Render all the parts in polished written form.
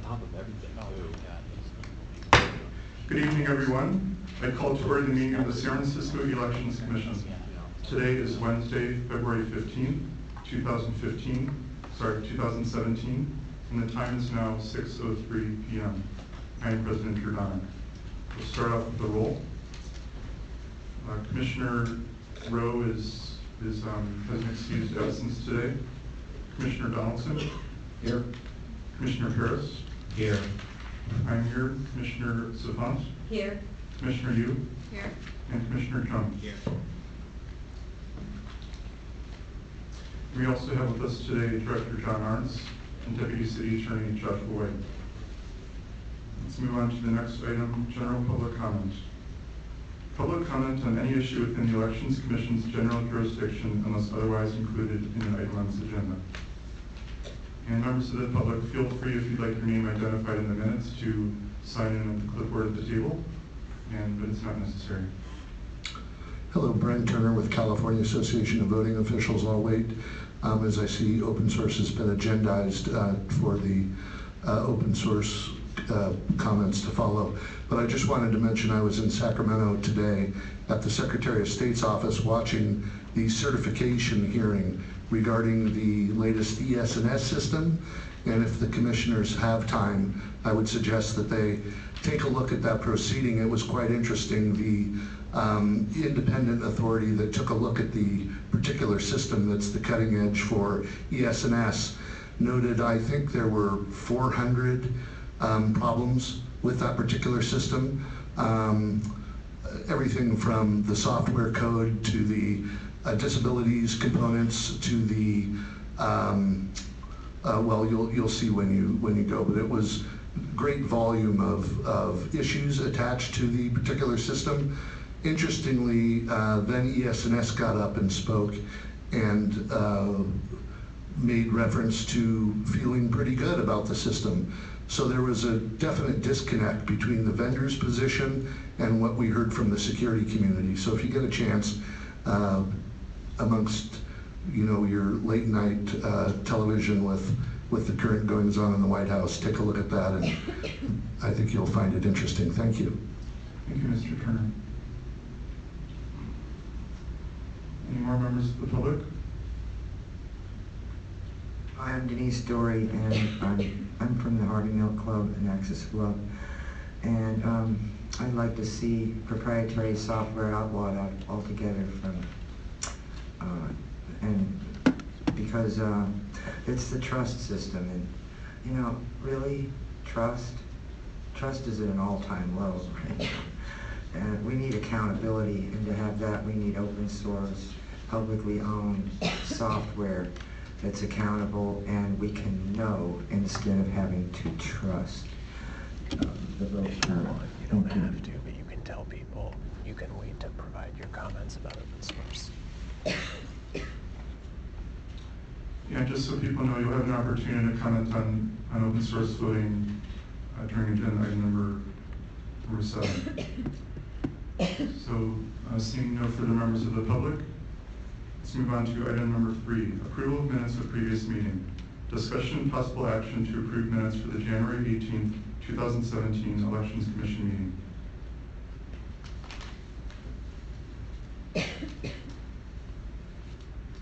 top of everything, too. Good evening, everyone. I call to order the meeting of the San Francisco Elections Commission. Today is Wednesday, February 15th, 2017, and the time is now 6:03 p.m. I am President Giordano. We'll start off with the roll. Commissioner Rowe has an excused absence today. Commissioner Donaldson? Here. Commissioner Harris? Here. I'm here. Commissioner Savant? Here. Commissioner Yu? Here. And Commissioner Chung? Here. We also have with us today Director John Arntz and Deputy City Attorney Joshua White. Let's move on to the next item, general public comment. Public comment on any issue within the Elections Commission's general jurisdiction unless otherwise included in an item on this agenda. And members of the public, feel free if you'd like your name identified in the minutes to sign in at the clipboard at the table, but it's not necessary. Hello, Brent Turner with California Association of Voting Officials. I'll wait as I see open source has been agendized for the open source comments to follow. But I just wanted to mention I was in Sacramento today at the Secretary of State's office watching the certification hearing regarding the latest ES&S system. And if the commissioners have time, I would suggest that they take a look at that proceeding. It was quite interesting. The independent authority that took a look at the particular system that's the cutting edge for ES&S noted, I think there were 400 problems with that particular system. Everything from the software code to the disabilities components to the well, you'll see when you go, but it was great volume of issues attached to the particular system. Interestingly, then ES&S got up and spoke and made reference to feeling pretty good about the system. So there was a definite disconnect between the vendor's position and what we heard from the security community. So if you get a chance, amongst your late night television with the current goings on in the White House, take a look at that, and I think you'll find it interesting. Thank you. Thank you, Mr. Turner. Any more members of the public? Hi, I'm Denise Dory, and I'm from the Harvey Milk Club and Access Club, and I'd like to see proprietary software outlawed altogether from, and because it's the trust system, and really trust is at an all-time low right now. And we need accountability, and to have that we need open source, publicly owned software that's accountable, and we can know instead of having to trust the vote count. You don't have to, but you can tell people. You can wait to provide your comments about open source. Yeah, just so people know, you'll have an opportunity to comment on open source voting during agenda item number 7. So, seeing no further members of the public, let's move on to item number 3, approval of minutes of previous meeting. Discussion and possible action to approve minutes for the January 18th, 2017 Elections Commission meeting.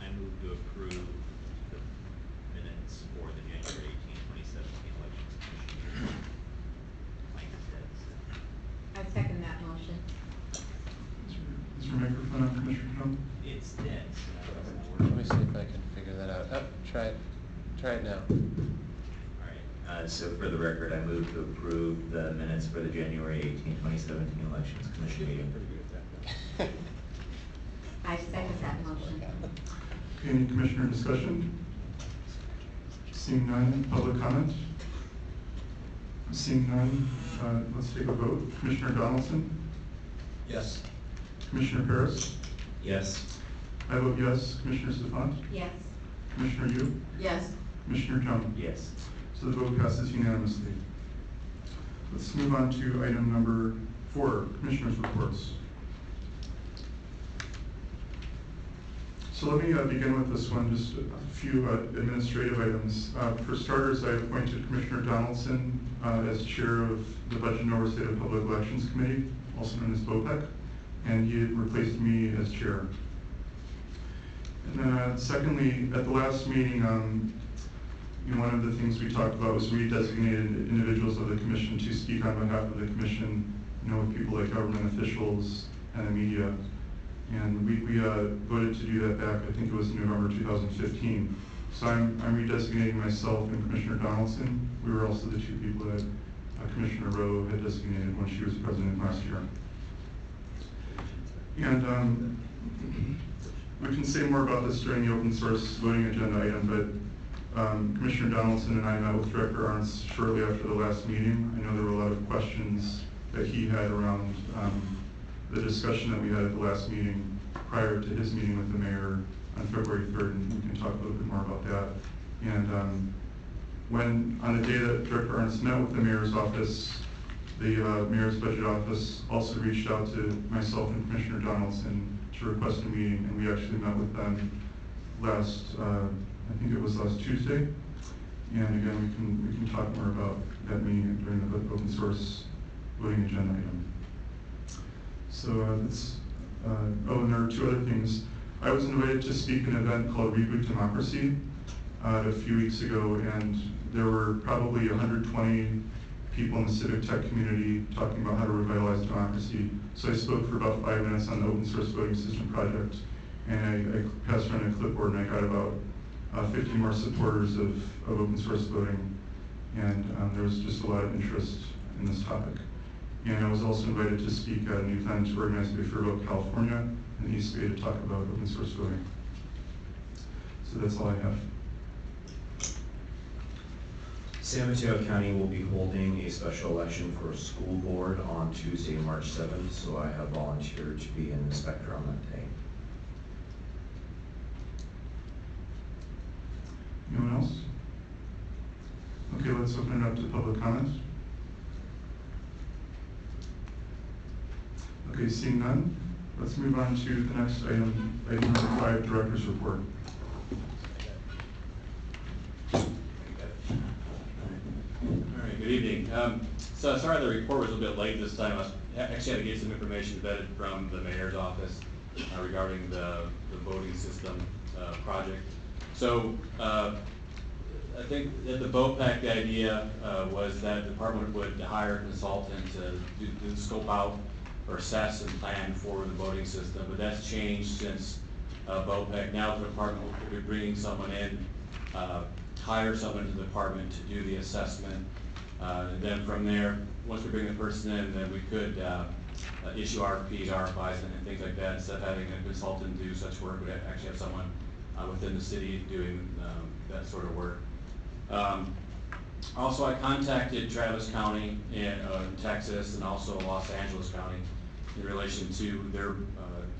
I move to approve the minutes for the January 18th, 2017 Elections Commission meeting. Mike is dead. I second that motion. Is your microphone on, Commissioner Trump? It's dead. So that doesn't work. Let me see if I can figure that out. Oh, try it now. All right. So for the record, I move to approve the minutes for the January 18th, 2017 Elections Commission meeting. I second that motion. Okay, any commissioner discussion? Seeing none, public comment? Seeing none, let's take a vote. Commissioner Donaldson? Yes. Commissioner Harris? Yes. I vote yes. Commissioner Savant? Yes. Commissioner Yu? Yes. Commissioner Chung? Yes. So the vote passes unanimously. Let's move on to item number 4, Commissioners' reports. So let me begin with this one, just a few administrative items. For starters, I appointed Commissioner Donaldson as chair of the Budget and Oversight of Public Elections Committee, also known as BOPEC, and he replaced me as chair. And then secondly, at the last meeting, one of the things we talked about was redesignated individuals of the commission to speak on behalf of the commission, with people like government officials and the media. And we voted to do that back, I think it was in November 2015. So I'm redesignating myself and Commissioner Donaldson. We were also the two people that Commissioner Rowe had designated when she was president last year. And we can say more about this during the open source voting agenda item, but Commissioner Donaldson and I met with Director Arntz shortly after the last meeting. I know there were a lot of questions that he had around the discussion that we had at the last meeting prior to his meeting with the mayor on February 3rd, and we can talk a little bit more about that. And when, on the day that Director Arntz met with the mayor's office, the mayor's budget office also reached out to myself and Commissioner Donaldson to request a meeting, and we actually met with them last, I think it was last Tuesday. And again, we can talk more about that meeting during the open source voting agenda item. So and there are two other things. I was invited to speak at an event called Reboot Democracy a few weeks ago, and there were probably 120 people in the civic tech community talking about how to revitalize democracy. So I spoke for about 5 minutes on the open source voting system project, and I passed around a clipboard, and I got about 50 more supporters of open source voting, and there was just a lot of interest in this topic. And I was also invited to speak at an event organized by Fair Vote California in the East Bay to talk about open source voting. So that's all I have. San Mateo County will be holding a special election for a school board on Tuesday, March 7th, so I have volunteered to be an inspector on that day. Anyone else? Okay, let's open it up to public comment. Okay, seeing none, let's move on to the next item, item number 5, Director's Report. All right, good evening. So sorry the report was a little bit late this time. I actually had to get some information vetted from the mayor's office regarding the voting system project. So I think that the BOPEC idea was that the department would hire a consultant to do the scope out or assess and plan for the voting system, but that's changed since BOPEC. Now the department will be bringing someone in, hire someone to the department to do the assessment, and then from there, once we bring the person in, then we could issue RFPs, RFIs, and things like that. Instead of having a consultant do such work, we'd actually have someone within the city doing that sort of work. Also, I contacted Travis County in Texas and also Los Angeles County in relation to their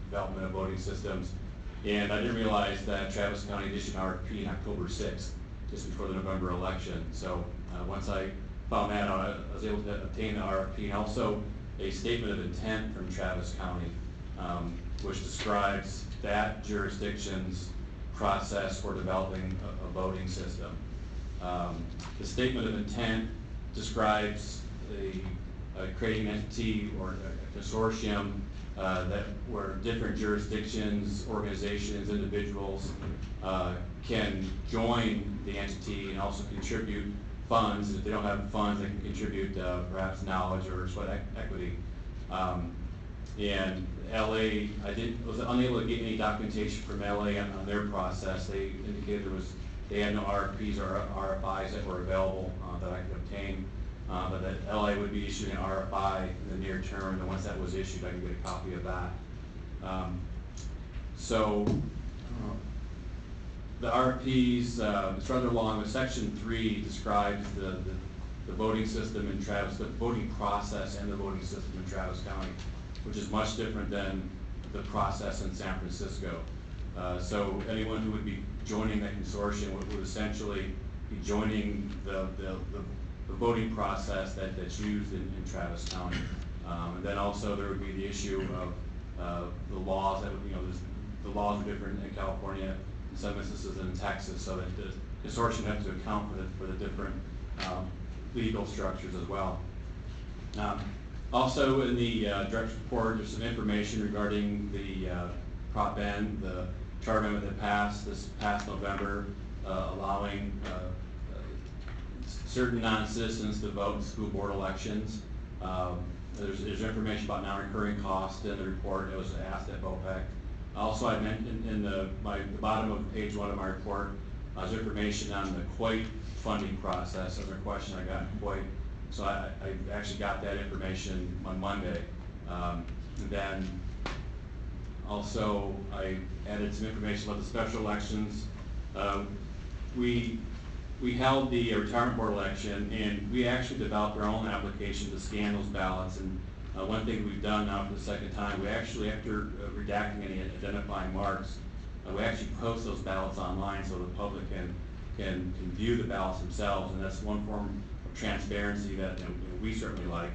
development of voting systems. And I didn't realize that Travis County issued an RFP on October 6th, just before the November election. So once I found that out, I was able to obtain the RFP and also a statement of intent from Travis County, which describes that jurisdiction's process for developing a voting system. The statement of intent describes creating an entity or a consortium where different jurisdictions, organizations, individuals can join the entity and also contribute funds. If they don't have funds, they can contribute perhaps knowledge or sweat equity. And LA, was unable to get any documentation from LA on their process. They indicated they had no RFPs or RFIs that were available that I could obtain, but that LA would be issuing an RFI in the near term, and once that was issued, I could get a copy of that. The RFPs, it's rather long, but Section 3 describes the voting system in Travis, the voting process and the voting system in Travis County, which is much different than the process in San Francisco. So anyone who would be joining that consortium would essentially be joining the voting process that's used in Travis County. And then also there would be the issue of the laws that would, the laws are different in California, in some instances in Texas, so that the consortium has to account for the different legal structures as well. Also in the director's report, there's some information regarding the Prop N, the charter amendment that passed this past November, allowing certain non-citizens to vote in school board elections. There's information about non-recurring costs in the report. It was asked at BOPEC. Also, I mentioned in the bottom of page 1 of my report, there's information on the COIT funding process. There's a question I got in COIT. So I actually got that information on Monday. And then also I added some information about the special elections. We held the retirement board election, and we actually developed our own application to scan those ballots. And one thing we've done now for the second time, we actually, after redacting any identifying marks, we actually post those ballots online so the public can view the ballots themselves, and that's one form of transparency that we certainly like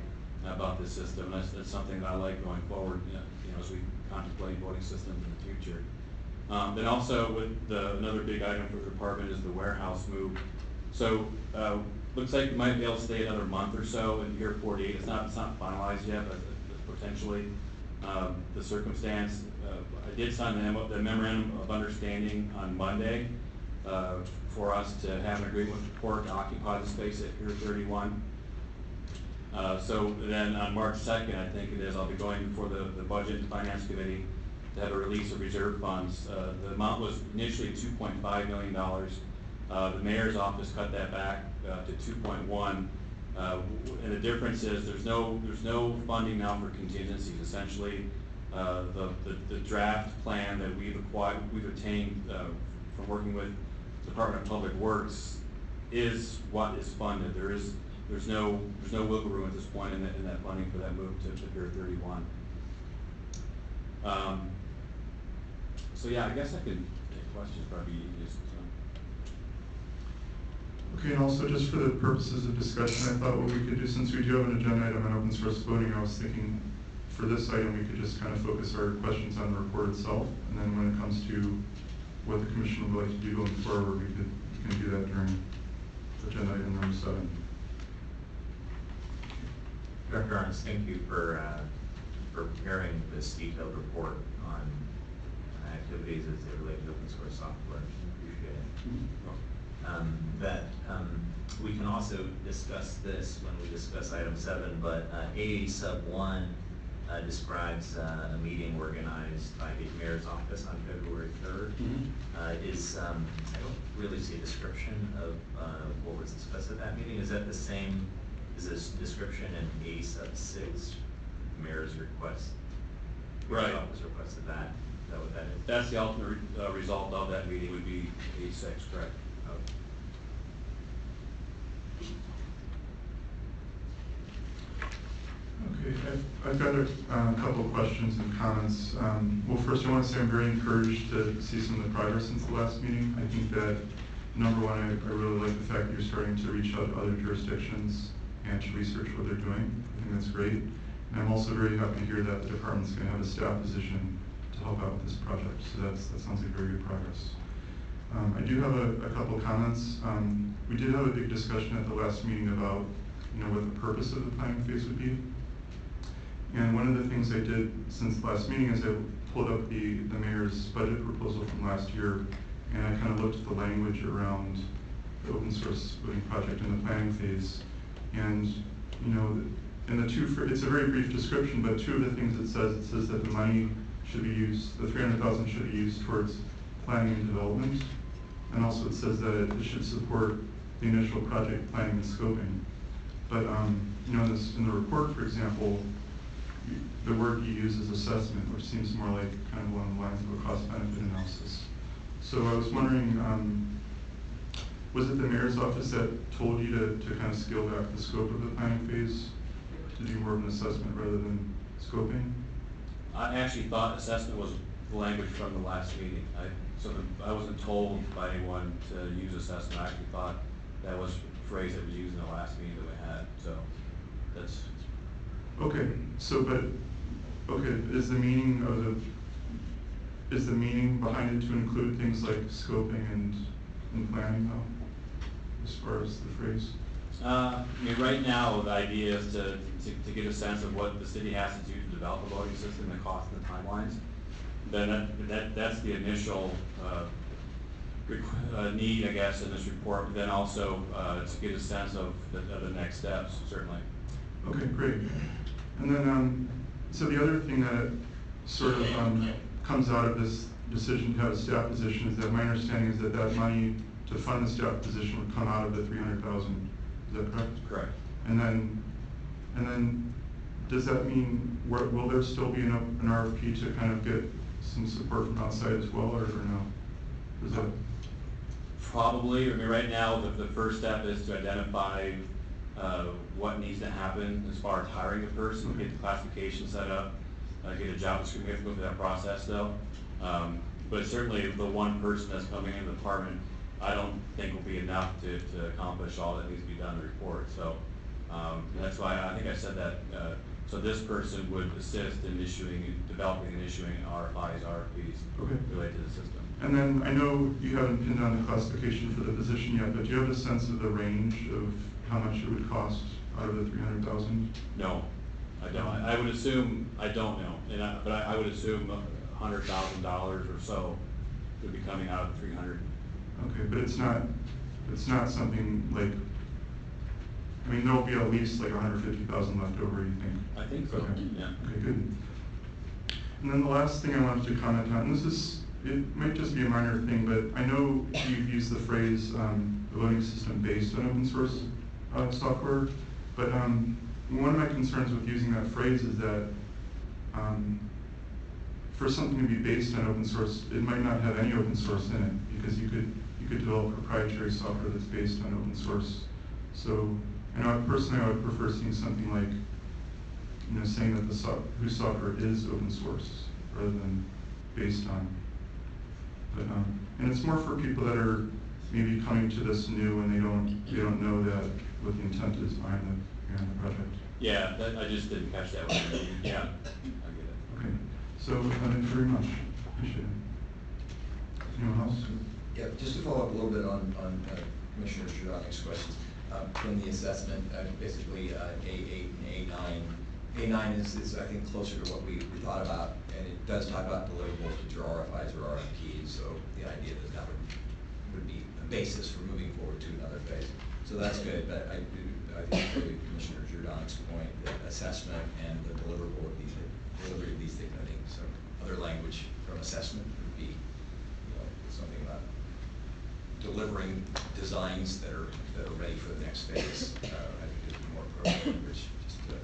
about this system. That's something that I like going forward, as we contemplate voting systems in the future. Then also with another big item for the department is the warehouse move. So looks like we might be able to stay another month or so in Pier 48. It's not finalized yet, but potentially the circumstance. I did sign the memorandum of understanding on Monday for us to have an agreement with the port to occupy the space at Pier 31. So then on March 2nd, I think it is, I'll be going before the Budget and Finance Committee to have a release of reserve funds. The amount was initially $2.5 million. The mayor's office cut that back to 2.1. And the difference is there's no funding now for contingencies. Essentially, the draft plan that we've obtained from working with the Department of Public Works is what is funded. There's no wiggle room at this point in that funding for that move to Pier 31. So yeah, I guess I could take questions, probably easiest. Okay, and also just for the purposes of discussion, I thought what we could do, since we do have an agenda item on open source voting, I was thinking for this item we could just kind of focus our questions on the report itself, and then when it comes to what the commission would like to do going forward, we can do that during agenda item number 7. Director Arns, thank you for preparing this detailed report on activities as they relate to open source software. Appreciate it. We can also discuss this when we discuss item 7, but A sub 1 describes a meeting organized by the mayor's office on February 3rd. I don't really see a description of what was discussed at that meeting. Is that the same? Is this description in A sub 6, mayor's request? Right. Mayor's office requested that. Is that what that is? That's the ultimate result of that meeting would be A6, correct? Okay. Okay, I've got a couple of questions and comments. Well, first I want to say I'm very encouraged to see some of the progress since the last meeting. I think that, number one, I really like the fact that you're starting to reach out to other jurisdictions and to research what they're doing. I think that's great. And I'm also very happy to hear that the department's going to have a staff position to help out with this project. So that sounds like very good progress. I do have a couple of comments. We did have a big discussion at the last meeting about what the purpose of the planning phase would be. And one of the things I did since the last meeting is I pulled up the mayor's budget proposal from last year, and I kind of looked at the language around the open source voting project in the planning phase. And in it's a very brief description, but two of the things it says that the money should be used, the $300,000 should be used towards planning and development, and also it says that it should support the initial project planning and scoping. But in the report, for example, the word you use is assessment, which seems more like kind of along the lines of a cost-benefit analysis. So I was wondering, was it the mayor's office that told you to kind of scale back the scope of the planning phase to do more of an assessment rather than scoping? I actually thought assessment was the language from the last meeting. I wasn't told by anyone to use assessment. I actually thought that was a phrase that was used in the last meeting that we had. So that's okay. So, is the meaning of is the meaning behind it to include things like scoping and planning though, as far as the phrase? I mean, right now, the idea is to get a sense of what the city has to do to develop a voting system, the cost and the timelines. Then that's the initial need, I guess, in this report, but then also to get a sense of the next steps, certainly. Okay, great. And then, so the other thing that sort of comes out of this decision to have a staff position is that my understanding is that that money to fund the staff position would come out of the 300,000. Is that correct? Correct. And then, does that mean, will there still be an RFP to kind of get some support from outside as well, or no? Is that? Probably. I mean, right now, the first step is to identify what needs to happen as far as hiring a person, get the classification set up, get a job description. We have to go through that process though. But certainly the one person that's coming in the department, I don't think will be enough to accomplish all that needs to be done in the report. So that's why I think I said that. So this person would assist in developing and issuing RFIs, RFPs related to the system. And then I know you haven't pinned down the classification for the position yet, but do you have a sense of the range of how much it would cost out of the 300,000? No, I don't. I would assume, I don't know, but I would assume $100,000 or so would be coming out of the 300. Okay, but it's not something like, I mean, there'll be at least like 150,000 left over, you think? I think so. Okay. Yeah. Okay, good. And then the last thing I wanted to comment on, it might just be a minor thing, but I know you've used the phrase the voting system based on open source software, but one of my concerns with using that phrase is that for something to be based on open source, it might not have any open source in it, because you could develop proprietary software that's based on open source. So, I know personally I would prefer seeing something like, saying that whose software is open source rather than based on. But and it's more for people that are maybe coming to this new and they don't know that what the intent is behind the project. Yeah, I just didn't catch that one. Yeah, I get it. Okay, so thank you very much. Appreciate it. Anyone else? Yeah, just to follow up a little bit on Commissioner Giordano's questions. From the assessment, basically A8 and A9. A9 is I think closer to what we thought about, and it does talk about deliverables, which are RFIs or RFPs. So the idea that would be a basis for moving forward to another phase. So that's good. But I think to Commissioner Giordano's point, the assessment and the delivery of these things. I think some other language from assessment would be, something about delivering designs that are ready for the next phase. I think it'd be more appropriate language just to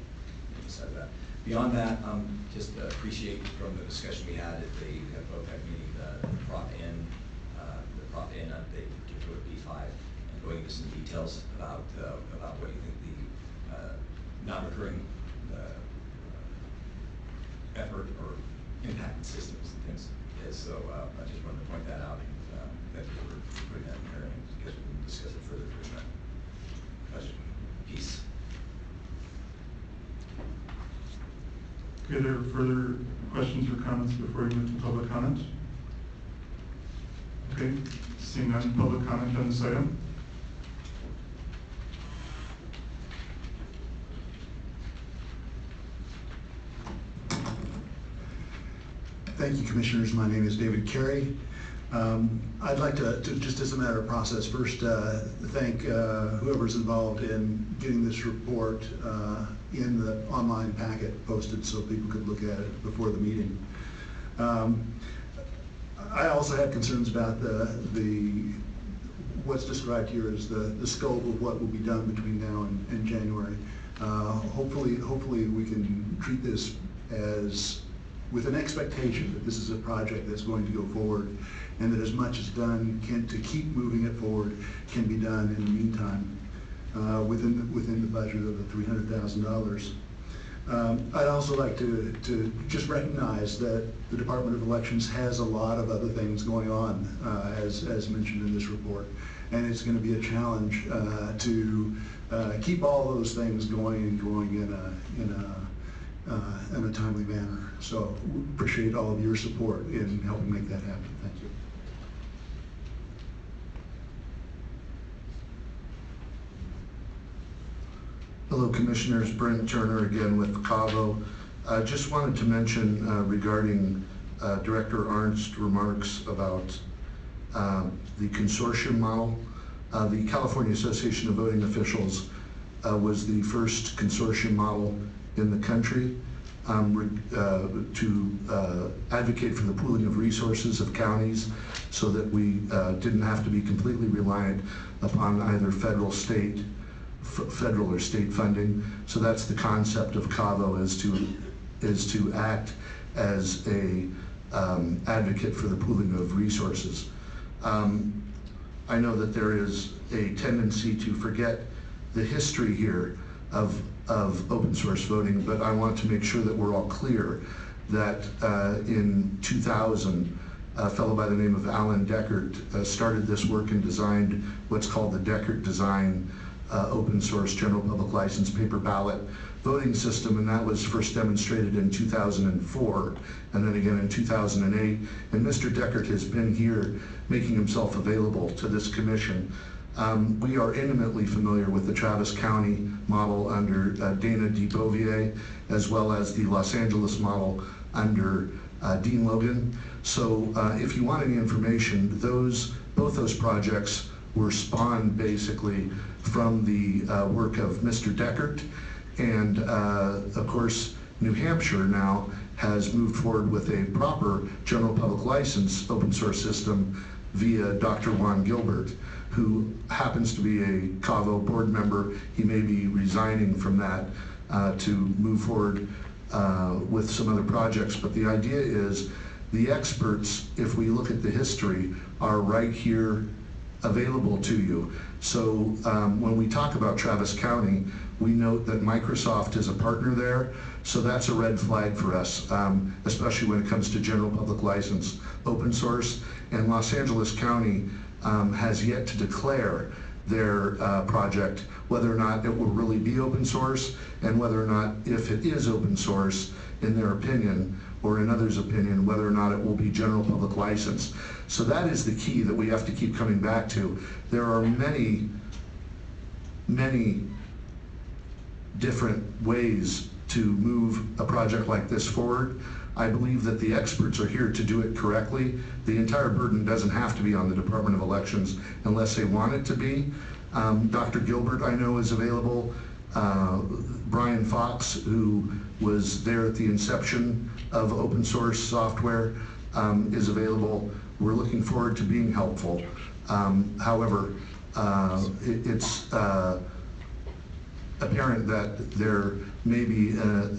decide that. Beyond that, just appreciate from the discussion we had at the VOPEC meeting the Prop N update, particularly P5, and going into some details about what you think the non-recurring effort or impact in systems and things is. So I just wanted to point that out. Thank you for putting that in there, and because we can discuss it further during that budget piece. Okay, there are further questions or comments before we move to public comment? Okay, seeing none, public comment on this item? Thank you, Commissioners. My name is David Carey. I'd like to, just as a matter of process, first thank whoever's involved in getting this report in the online packet posted so people could look at it before the meeting. I also had concerns about what's described here as the scope of what will be done between now and January. Hopefully we can treat this as with an expectation that this is a project that's going to go forward, and that as much as done to keep moving it forward can be done in the meantime within the budget of the $300,000. I'd also like to just recognize that the Department of Elections has a lot of other things going on, as mentioned in this report, and it's going to be a challenge to keep all those things going in a timely manner. So we appreciate all of your support in helping make that happen. Thank you. Hello, Commissioners. Brent Turner again with CAVO. Just wanted to mention regarding Director Arndt's remarks about the consortium model. The California Association of Voting Officials was the first consortium model in the country to advocate for the pooling of resources of counties so that we didn't have to be completely reliant upon either federal or state funding. So that's the concept of CAVO, is to act as a advocate for the pooling of resources. I know that there is a tendency to forget the history here of open source voting, but I want to make sure that we're all clear that in 2000, a fellow by the name of Alan Deckert started this work and designed what's called the Deckert Design open source general public license paper ballot voting system, and that was first demonstrated in 2004 and then again in 2008. And Mr. Deckert has been here making himself available to this commission. We are intimately familiar with the Travis County model under Dana DeBovier, as well as the Los Angeles model under Dean Logan. So if you want any information, both those projects were spawned basically from the work of Mr. Deckert. And of course, New Hampshire now has moved forward with a proper general public license open source system via Dr. Juan Gilbert, who happens to be a CAVO board member. He may be resigning from that to move forward with some other projects. But the idea is the experts, if we look at the history, are right here available to you. So when we talk about Travis County, we note that Microsoft is a partner there, so that's a red flag for us, especially when it comes to general public license open source. And Los Angeles County has yet to declare their project, whether or not it will really be open source, and whether or not, if it is open source, in their opinion, or in others' opinion, whether or not it will be general public license. So that is the key that we have to keep coming back to. There are many, many different ways to move a project like this forward. I believe that the experts are here to do it correctly. The entire burden doesn't have to be on the Department of Elections unless they want it to be. Dr. Gilbert, I know, is available. Brian Fox, who was there at the inception of open source software, is available. We're looking forward to being helpful. However, it's apparent that there may be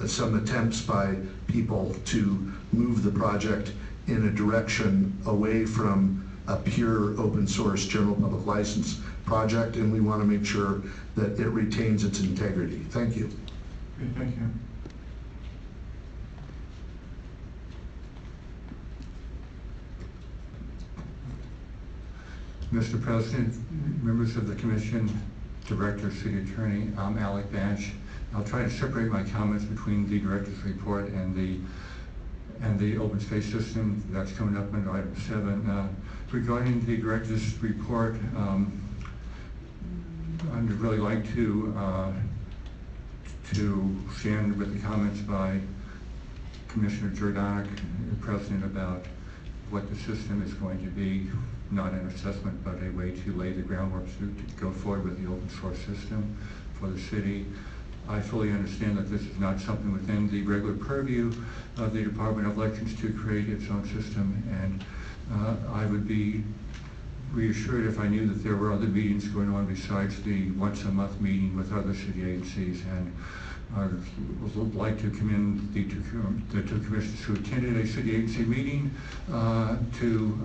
some attempts by people to move the project in a direction away from a pure open source general public license project, and we want to make sure that it retains its integrity. Thank you. Okay, thank you. Mr. President, members of the Commission, Director, City Attorney, I'm Alec Banch. I'll try to separate my comments between the Director's report and the open space system that's coming up under item 7. Regarding the Director's report, I'd really like to stand with the comments by Commissioner Jordanek, the President, about what the system is going to be, not an assessment, but a way to lay the groundwork to go forward with the open source system for the city. I fully understand that this is not something within the regular purview of the Department of Elections to create its own system, and I would be reassured if I knew that there were other meetings going on besides the once-a-month meeting with other city agencies. And I would like to commend the two commissioners who attended a city agency meeting to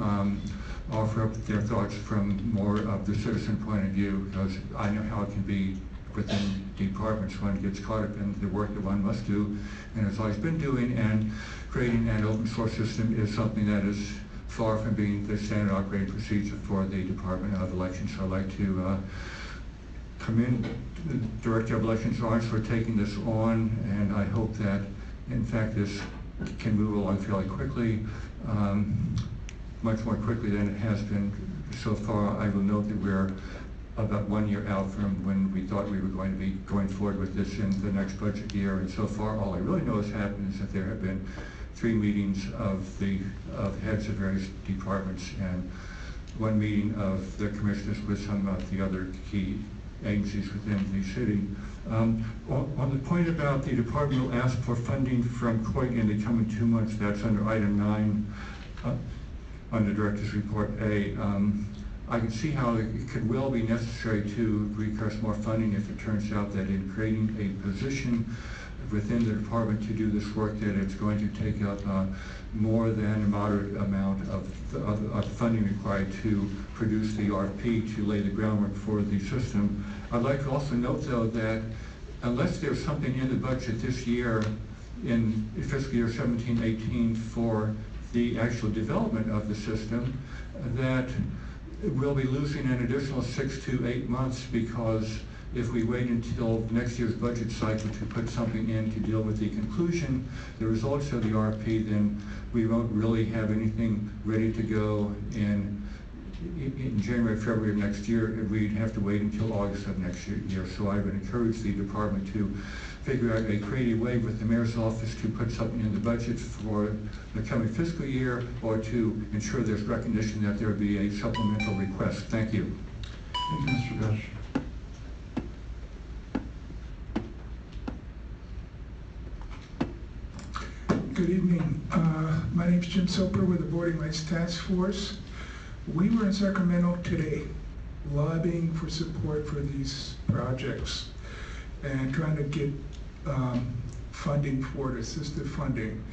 offer up their thoughts from more of the citizen point of view, because I know how it can be within departments. One gets caught up in the work that one must do and has always been doing, and creating an open source system is something that is far from being the standard operating procedure for the Department of Elections. So I'd like to commend the Director of Elections, Arndt's, for taking this on, and I hope that In fact, this can move along fairly quickly, much more quickly than it has been so far. I will note that we're about 1 year out from when we thought we were going to be going forward with this in the next budget year, and so far all I really know has happened is that there have been 3 meetings of heads of various departments and 1 meeting of the commissioners with some of the other key agencies within the city. On the point about the department will ask for funding from COIT in the coming 2 months, that's under item 9 on the director's report A. I can see how it could well be necessary to request more funding if it turns out that in creating a position within the department to do this work, that it's going to take up more than a moderate amount of funding required to produce the RFP to lay the groundwork for the system. I'd like to also note, though, that unless there's something in the budget this year, in fiscal year 17-18, for the actual development of the system, that we'll be losing an additional 6 to 8 months, because if we wait until next year's budget cycle to put something in to deal with the conclusion, the results of the RFP, then we won't really have anything ready to go in January, February of next year, and we'd have to wait until August of next year. So I would encourage the department to figure out a creative way with the mayor's office to put something in the budget for the coming fiscal year, or to ensure there's recognition that there be a supplemental request. Thank you. Thank you, Mr. Gosh. Good evening. My name's Jim Soper with the Voting Rights Task Force. We were in Sacramento today lobbying for support for these projects and trying to get funding for it, assistive funding.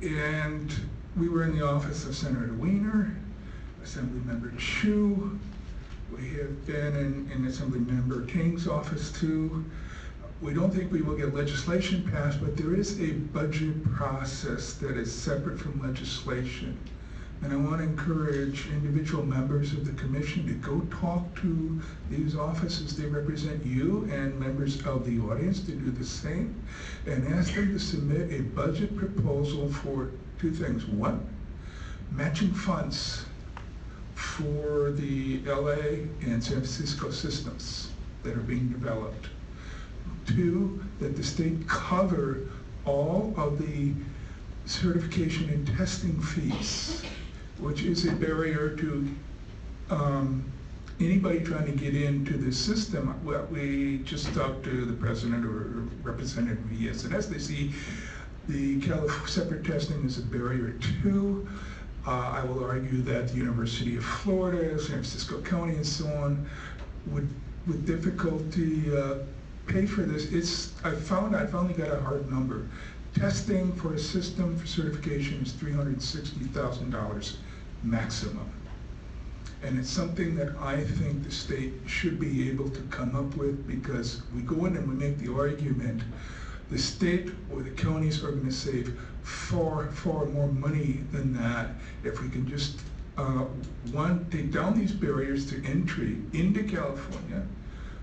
And we were in the office of Senator Weiner, Assemblymember Chu. We have been in Assemblymember King's office too. We don't think we will get legislation passed, but there is a budget process that is separate from legislation. And I want to encourage individual members of the commission to go talk to these offices. They represent you, and members of the audience to do the same, and ask them to submit a budget proposal for 2 things. 1, matching funds for the LA and San Francisco systems that are being developed. 2, that the state cover all of the certification and testing fees, which is a barrier to anybody trying to get into the system. Well, we just talked to the president or representative of ES&S. They see the separate testing is a barrier too. I will argue that the University of Florida, San Francisco County, and so on would with difficulty pay for this. I finally got a hard number. Testing for a system for certification is $360,000 maximum. And it's something that I think the state should be able to come up with, because we go in and we make the argument the state or the counties are going to save far, far more money than that if we can just, one, take down these barriers to entry into California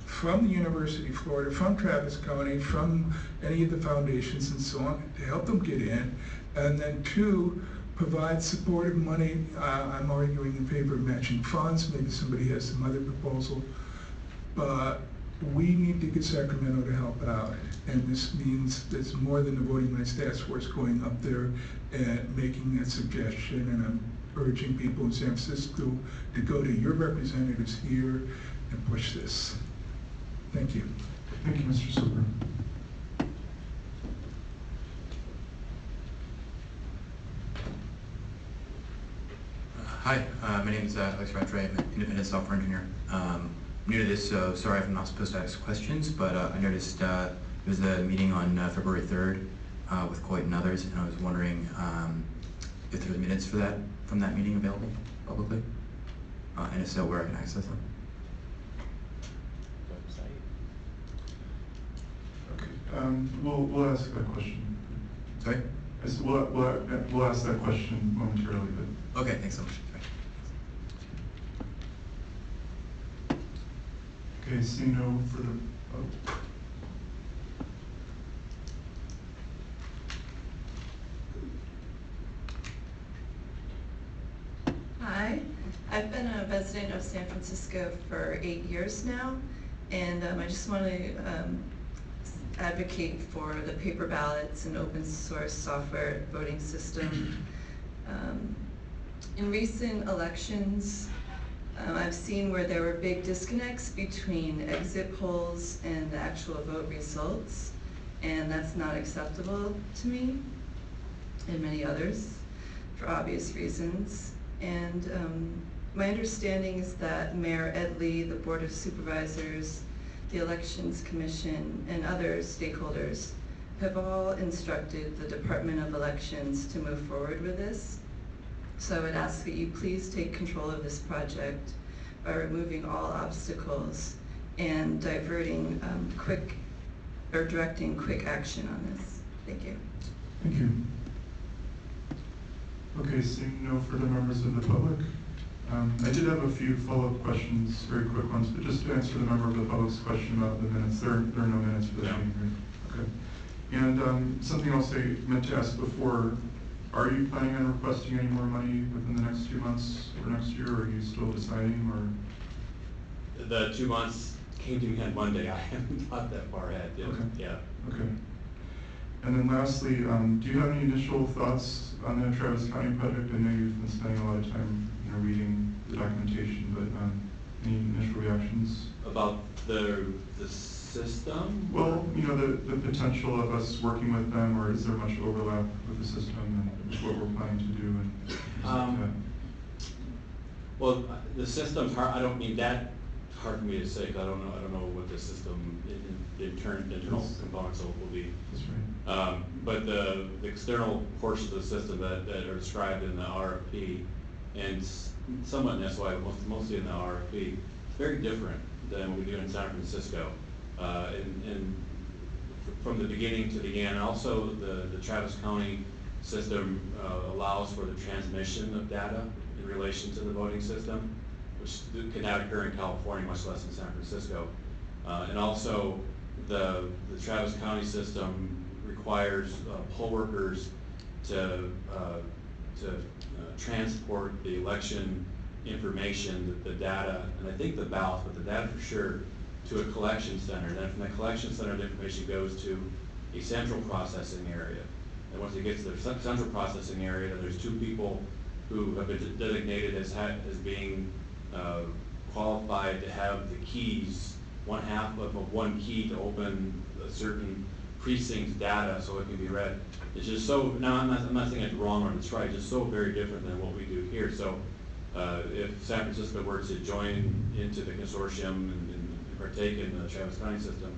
from the University of Florida, from Travis County, from any of the foundations and so on, to help them get in, and then 2, provide supportive money. I'm arguing in favor of matching funds. Maybe somebody has some other proposal, but we need to get Sacramento to help out, and this means there's more than the Voting Rights Task Force going up there and making that suggestion, and I'm urging people in San Francisco to go to your representatives here and push this. Thank you. Thank you, Mr. Soper. Hi, my name is Alex Rattray. I'm an independent software engineer. New to this, so sorry if I'm not supposed to ask questions, but I noticed there was a meeting on February 3rd with Coit and others, and I was wondering if there were minutes for that, from that meeting available publicly, and if so, where I can access them. Okay, we'll ask that question. Sorry? We'll ask that question momentarily. But okay, thanks so much. okay, seeing no further. resident of San Francisco for 8 years now, and I just want to advocate for the paper ballots and open source software voting system. In recent elections, I've seen where there were big disconnects between exit polls and the actual vote results, and that's not acceptable to me and many others for obvious reasons. And my understanding is that Mayor Ed Lee, the Board of Supervisors, the Elections Commission, and other stakeholders have all instructed the Department of Elections to move forward with this. So I would ask that you please take control of this project by removing all obstacles and directing quick action on this. Thank you. Thank you. Okay, seeing no further members of the public, I did have a few follow-up questions, very quick ones, but just to answer the member of the public's question about the minutes, there are no minutes for the meeting, right? Okay. And something else I meant to ask before, are you planning on requesting any more money within the next 2 months or next year, or are you still deciding, or? The 2 months came to me on Monday. I haven't thought that far ahead. Okay. Yeah. Okay. And then lastly, do you have any initial thoughts on the Travis County project? I know you've been spending a lot of time, reading the documentation, but any initial reactions? About the system? Well, the potential of us working with them, or is there much overlap with the system and what we're planning to do and things like that? Well, the system's hard. I don't mean that hard for me to say, because I don't know what the system internal components will be. That's right. But the external portions of the system that are described in the RFP, and somewhat in SY, but mostly in the RFP, it's very different than what we do in San Francisco. And from the beginning to the end, also the Travis County system allows for the transmission of data in relation to the voting system, which cannot occur in California, much less in San Francisco. And also the Travis County system requires poll workers to transport the election information, the data, and I think the ballots, but the data for sure, to a collection center. Then from the collection center, the information goes to a central processing area. And once it gets to the central processing area, there's 2 people who have been designated as being qualified to have the keys, 1/2 of one key to open a certain precinct's data so it can be read. It's just so, now I'm not saying it's wrong or it's right, it's just so very different than what we do here. So if San Francisco were to join into the consortium and partake in the Travis County system,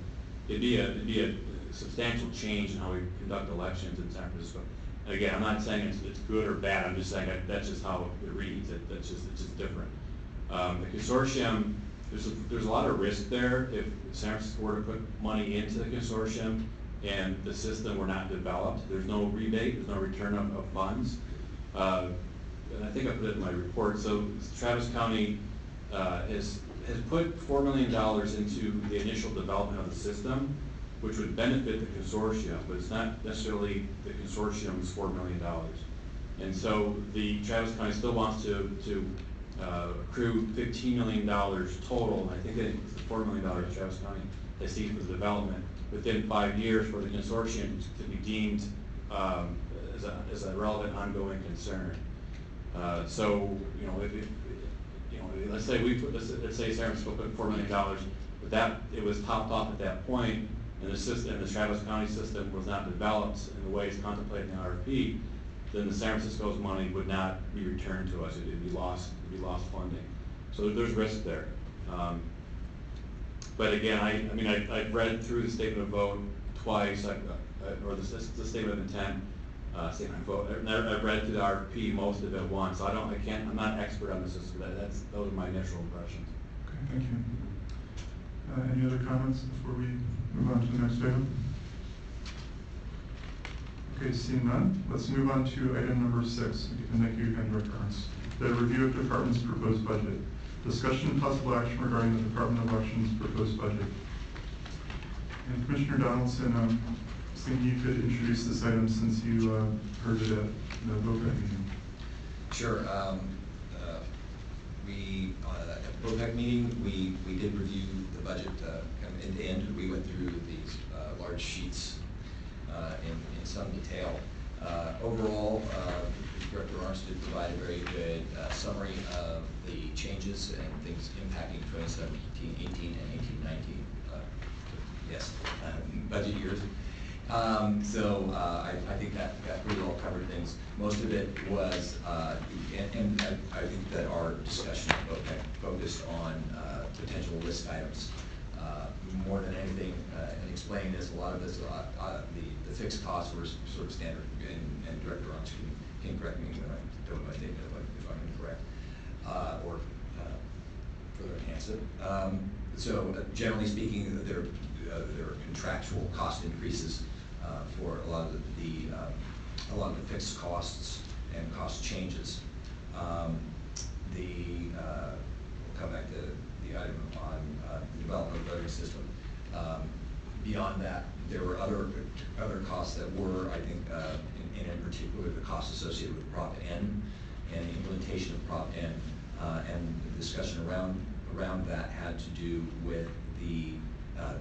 it'd be a substantial change in how we conduct elections in San Francisco. And again, I'm not saying it's good or bad, I'm just saying that's just how it reads, it's just different. The consortium, there's a lot of risk there if San Francisco were to put money into the consortium and the system were not developed. There's no rebate, there's no return of funds. And I think I put it in my report. So Travis County has put $4 million into the initial development of the system, which would benefit the consortium, but it's not necessarily the consortium's $4 million. And so the Travis County still wants to accrue $15 million total, and I think it's the $4 million Travis County they see for the development within 5 years for the consortium to be deemed as a relevant ongoing concern. So let's say let's say San Francisco put $4 million, but that it was topped off at that point, and the Travis County system was not developed in the way it's contemplated in the RFP, then the San Francisco's money would not be returned to us. It'd be lost funding. So there's risk there. But again, I've read through the statement of vote twice, or the statement of intent, statement of vote. I've read through the RFP most of it once. So I'm not an expert on the system. Those are my initial impressions. Okay, thank you. Any other comments before we move on to the next item? Okay, seeing none, let's move on to item number 6. And thank you again, Director Ernst. The review of department's proposed budget. Discussion and possible action regarding the Department of Elections proposed budget. And Commissioner Donaldson, I'm thinking you could introduce this item since you heard it at the VOCA meeting. Sure. we, at the BOPEC meeting, we did review the budget kind of end to end. We went through these large sheets in some detail. Overall, Director Arns did provide a very good summary of the changes and things impacting 2017-18 and 18-19 budget years. So I think that pretty well covered things. Most of it was, and I think that our discussion of BOPEC focused on potential risk items. More than anything, and explaining this, a lot of this, the fixed costs were sort of standard, and Director Arns can correct me if I'm incorrect, or further enhance it. So generally speaking, there are contractual cost increases for a lot of the fixed costs and cost changes. We'll come back to the item on the development of the voting system. Beyond that, there were other costs that were, I think, and in particular the costs associated with Prop N and the implementation of Prop N, and the discussion around that had to do with the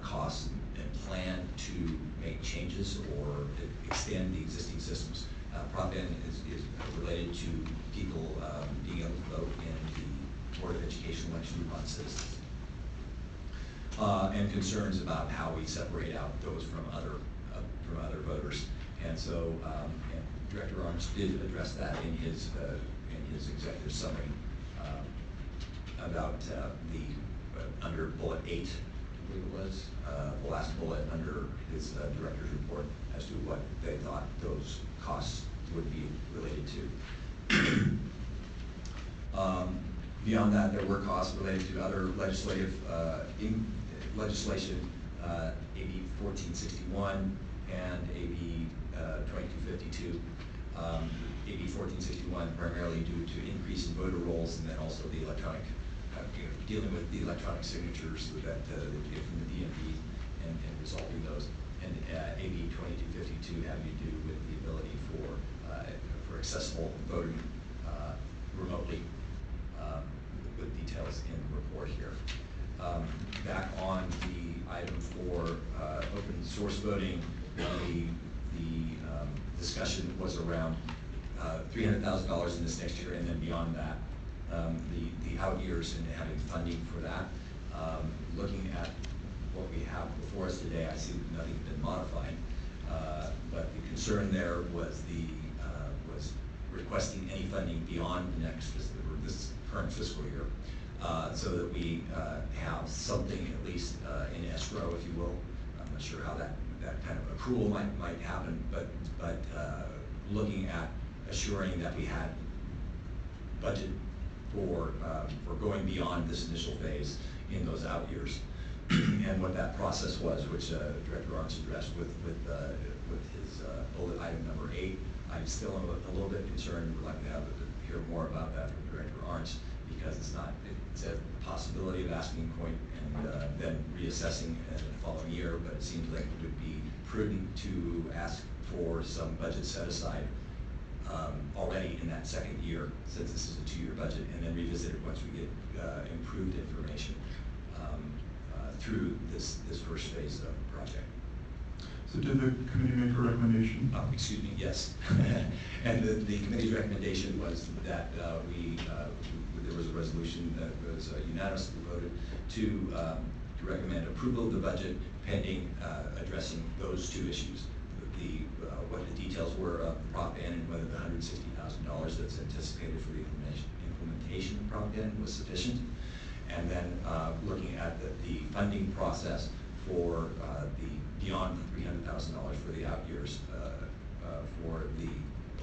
costs and plan to make changes or extend the existing systems. Prop N is related to people being able to vote in the Board of Education election on citizens, and concerns about how we separate out those from other voters. And so, and Director Arns did address that in his executive summary about under bullet 8, I believe it was, the last bullet under his director's report as to what they thought those costs would be related to. Beyond that, there were costs related to other legislation, AB 1461 and AB 2252. AB 1461 primarily due to increase in voter rolls, and then also the electronic, dealing with the electronic signatures that they get from the DMV and resolving those. And AB 2252 having to do with the ability for accessible voting remotely, with details in the report here. Back on the item for open source voting, the discussion was around $300,000 in this next year, and then beyond that, the out years and having funding for that. Looking at what we have before us today, I see nothing's been modified, but the concern there was was requesting any funding beyond the next this current fiscal year, so that we have something at least in escrow, if you will. I'm not sure how that kind of accrual might happen, but looking at assuring that we had budget for going beyond this initial phase in those out years, and what that process was, which Director Arns addressed with his bullet item number 8. I'm still a little bit concerned. We'd like to hear more about that from Director Arns, because it's a possibility of asking point and then reassessing in the following year, but it seems like it would be prudent to ask for some budget set aside already in that second year, since this is a 2-year budget, and then revisit it once we get improved information through this first phase of the project. So did the committee make a recommendation? Excuse me, yes. And the committee's recommendation was that there was a resolution that was unanimously voted to recommend approval of the budget pending addressing those 2 issues. What the details were of Prop N and whether the $160,000 that's anticipated for the implementation of Prop N was sufficient, and then looking at the funding process for the beyond the $300,000 for the out years for the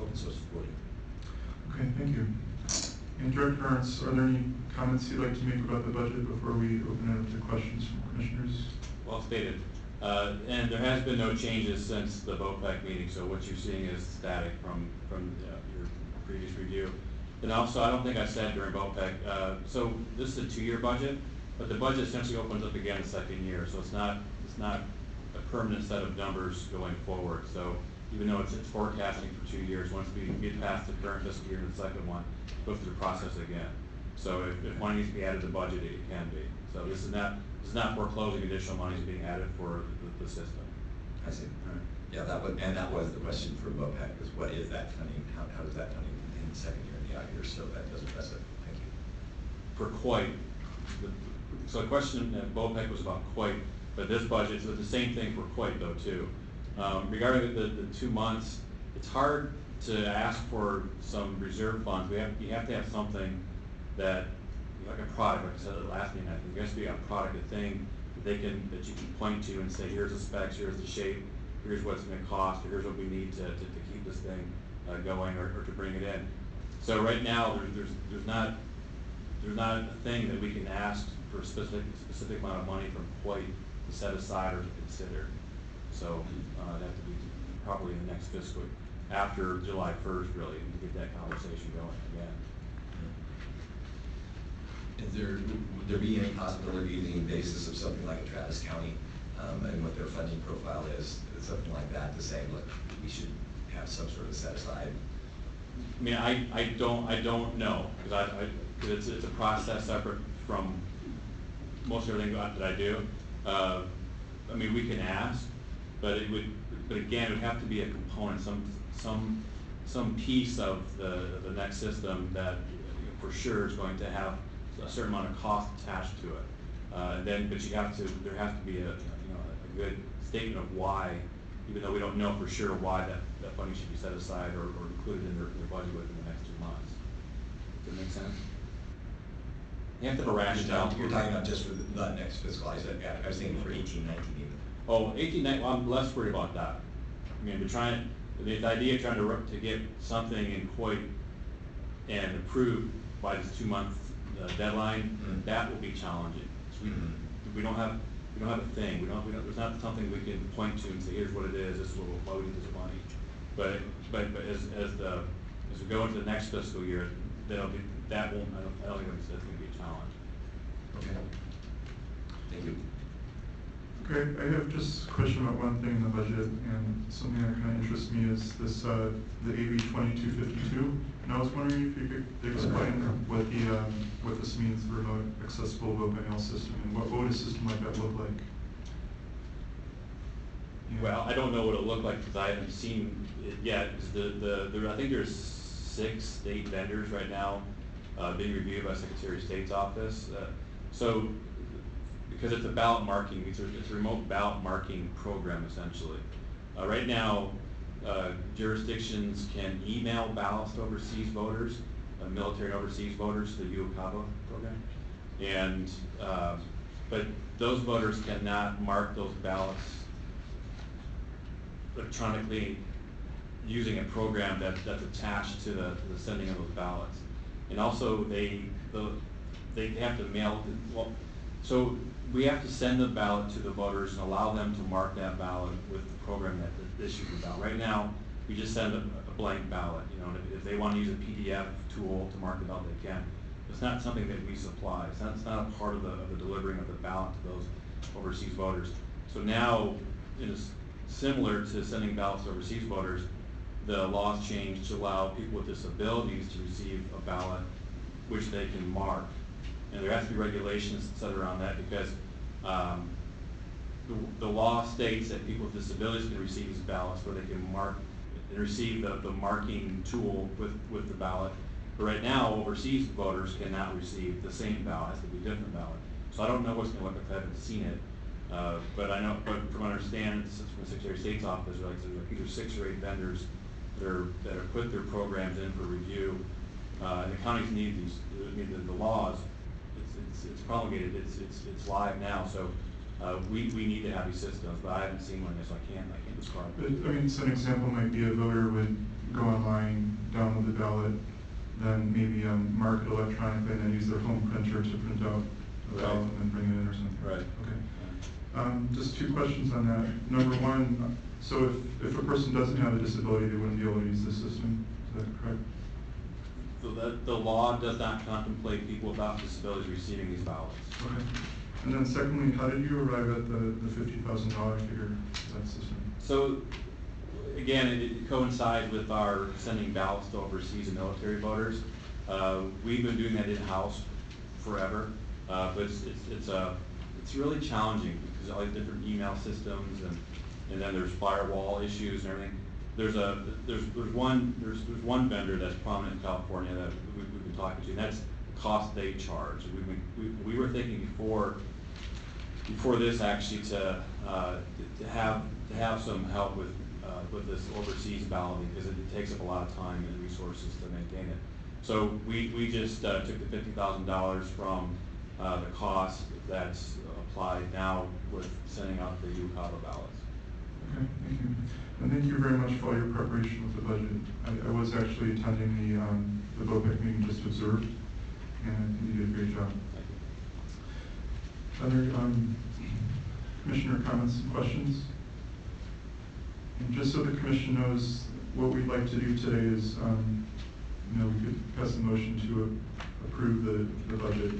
open source voting. Okay, thank you. And Director Arns, are there any comments you'd like to make about the budget before we open it up to questions from commissioners? Well stated. And there has been no changes since the BOPEC meeting, so what you're seeing is static from your previous review. And also, I don't think I said during BOPEC, so this is a 2-year budget, but the budget essentially opens up again the second year, so it's not a permanent set of numbers going forward. So even though it's forecasting for 2 years, once we get past the current fiscal year and the second one, go through the process again. So if money needs to be added to the budget, it can be. So this is not foreclosing additional monies being added for the system. I see. Yeah, that was the question for MOPEC, is what is that funding? How does that funding in the second year and the out years? So that does address it. Thank you. For Coit, so the question at MOPEC was about Coit, but this budget, so it's the same thing for Coit though too. Regarding the 2 months, it's hard to ask for some reserve funds. You have to have something that, like a product, like I said at the last meeting, I think there has to be a product, a thing that you can point to and say, here's the specs, here's the shape, here's what it's going to cost, or here's what we need to keep this thing going, or to bring it in. So right now, there's not a thing that we can ask for a specific amount of money from Coit to set aside or to consider. So it'd have to be probably in the next fiscal, after July 1st, really, to get that conversation going again. Would there be any possibility, using the basis of something like a Travis County and what their funding profile is, something like that, to say, look, we should have some sort of set aside? I mean, I don't know, because it's a process separate from most everything that I do. I mean, we can ask, but again, it would have to be a component, some piece of the next system that for sure is going to have a certain amount of cost attached to it. But there has to be a good statement of why, even though we don't know for sure why that funding should be set aside or included in their budget within the next 2 months. Does that make sense? You have to have a rationale. You're talking about just for the next fiscal. I was thinking for 18-19 even. Oh, 18-19, well, I'm less worried about that. I mean, the idea of trying to get something in Coit and approved by this 2-month deadline, that will be challenging. So we don't have a thing. There's not something we can point to and say, here's what it is. This is why we need this money. But as we go into the next fiscal year, I don't think that's going to be a challenge. Okay. Thank you. Okay, I have just a question about one thing in the budget, and something that kind of interests me is this, the AB 2252. And I was wondering if you could explain what this means, the remote accessible vote by mail system, and what would a system like that look like? Well, I don't know what it'll look like because I haven't seen it yet. I think there's 6 state vendors right now being reviewed by Secretary of State's office. Because it's a ballot marking, it's a remote ballot marking program essentially. Right now, jurisdictions can email ballots to overseas voters, military and overseas voters, to the UOCAVA program, but those voters cannot mark those ballots electronically using a program that's attached to the sending of those ballots. And also they have to mail, so we have to send the ballot to the voters and allow them to mark that ballot with the program that issues the ballot. Right now, we just send a blank ballot, and if they want to use a PDF tool to mark the ballot, they can. It's not something that we supply. It's not a part of the delivering of the ballot to those overseas voters. So now, it is similar to sending ballots to overseas voters. The laws changed to allow people with disabilities to receive a ballot which they can mark. And there has to be regulations set around that because the law states that people with disabilities can receive these ballots where they can mark and receive the marking tool with the ballot. But right now, overseas voters cannot receive the same ballot. It has to be a different ballot. So I don't know what's going to look like. I haven't seen it. But I know, but from what I understand, from the Secretary of State's office, there's like either 6 or 8 vendors that have put their programs in for review. And the counties need the laws. It's promulgated. It's live now. So we need to have these systems, but I haven't seen one yet, so I can't describe it. But, I mean, so an example might be a voter would go online, download the ballot, then maybe mark it electronically, and then use their home printer to print out the ballot and then bring it in or something. Right. Okay. Just 2 questions on that. Number 1, so if a person doesn't have a disability, they wouldn't be able to use the system. Is that correct? So the law does not contemplate people without disabilities receiving these ballots. Okay. And then secondly, how did you arrive at the $50,000 figure for that system? So again, it coincides with our sending ballots to overseas and military voters. We've been doing that in-house forever, but it's really challenging because all these different email systems and then there's firewall issues and everything. There's one vendor that's prominent in California that we've been talking to, and that's the cost they charge. We were thinking before this actually to have some help with this overseas balloting, because it takes up a lot of time and resources to maintain it. So we just took the $50,000 from the cost that's applied now with sending out the UCAVA ballots. Okay, thank you. And thank you very much for all your preparation with the budget. I was actually attending the VOPEC meeting just to observe, and I think you did a great job. Thank you. Other commissioner comments and questions? And just so the commission knows, what we'd like to do today is, we could pass a motion to approve the budget.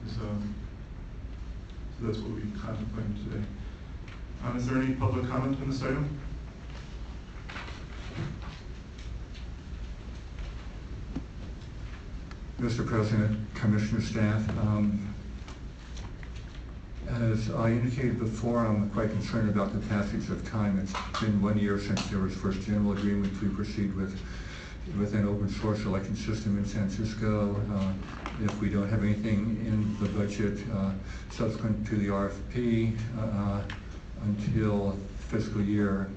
So that's what we'll be contemplating today. Is there any public comment on this item? Mr. President, Commissioner, staff, as I indicated before, I'm quite concerned about the passage of time. It's been 1 year since there was first general agreement to proceed with an open source election system in San Francisco. If we don't have anything in the budget subsequent to the RFP until fiscal year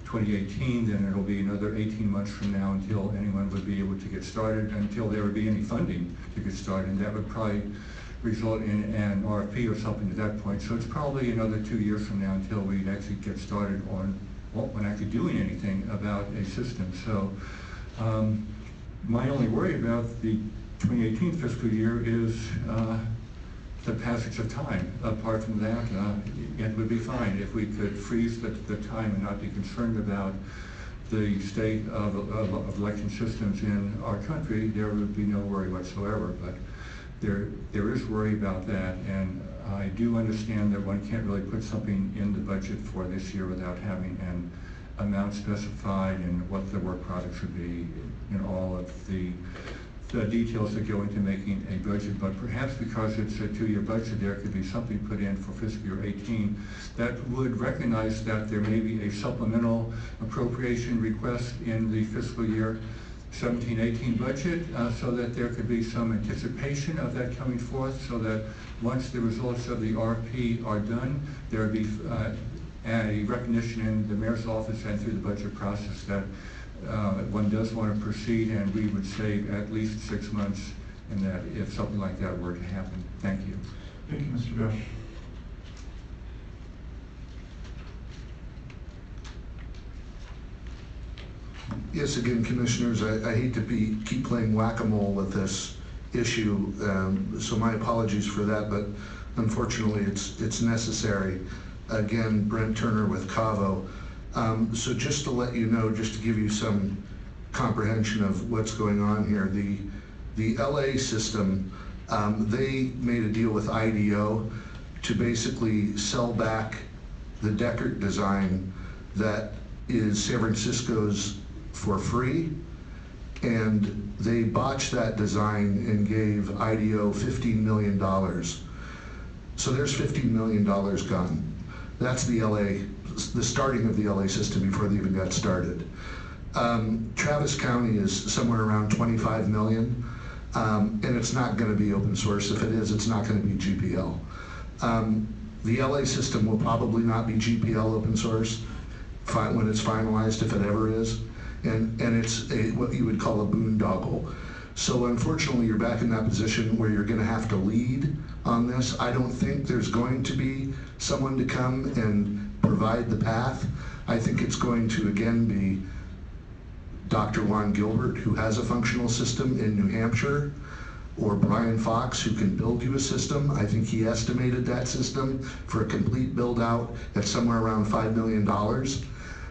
2018, then it'll be another 18 months from now until anyone would be able to get started, until there would be any funding to get started, and that would probably result in an RFP or something at that point. So it's probably another 2 years from now until we'd actually get started on actually doing anything about a system. So my only worry about the 2018 fiscal year is the passage of time. Apart from that, it would be fine if we could freeze the time and not be concerned about the state of election systems in our country. There would be no worry whatsoever, but there is worry about that, and I do understand that one can't really put something in the budget for this year without having an amount specified and what the work product should be and all of the details that go into making a budget. But perhaps because it's a 2-year budget, there could be something put in for fiscal year 18 that would recognize that there may be a supplemental appropriation request in the fiscal year 17-18 budget, so that there could be some anticipation of that coming forth, so that once the results of the RFP are done, there would be a recognition in the mayor's office and through the budget process that one does want to proceed, and we would save at least 6 months in that if something like that were to happen. Thank you. Thank you, Mr. Bush. Yes, again, commissioners, I hate to keep playing whack-a-mole with this issue, so my apologies for that, but unfortunately it's necessary. Again, Brent Turner with CAVO. So just to let you know, just to give you some comprehension of what's going on here, the LA system, they made a deal with IDO to basically sell back the Deckert design that is San Francisco's for free, and they botched that design and gave IDO $15 million. So there's $15 million gone. That's the starting of the LA system before they even got started. Travis County is somewhere around 25 million, and it's not going to be open source. If it is, it's not going to be GPL. The LA system will probably not be GPL open source when it's finalized, if it ever is, and it's what you would call a boondoggle. So unfortunately, you're back in that position where you're going to have to lead on this. I don't think there's going to be someone to come and provide the path. I think it's going to again be Dr. Juan Gilbert, who has a functional system in New Hampshire, or Brian Fox, who can build you a system. I think he estimated that system for a complete build out at somewhere around $5 million.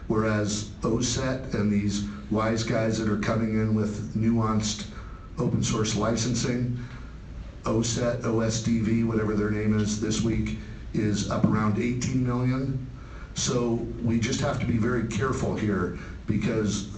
Whereas OSET and these wise guys that are coming in with nuanced open source licensing, OSET, OSDV, whatever their name is this week, is up around 18 million. So we just have to be very careful here, because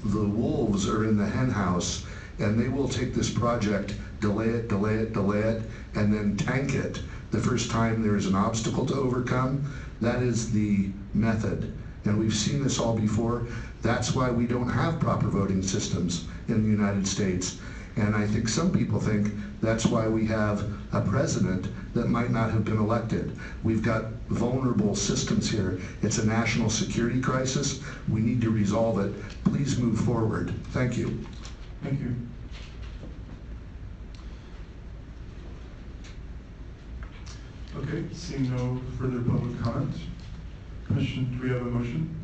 the wolves are in the hen house, and they will take this project, delay it, delay it, delay it, and then tank it the first time there is an obstacle to overcome. That is the method. And we've seen this all before. That's why we don't have proper voting systems in the United States. And I think some people think that's why we have a president that might not have been elected. We've got vulnerable systems here. It's a national security crisis. We need to resolve it. Please move forward. Thank you. Thank you. Okay, seeing no further public comment. Commission, do we have a motion?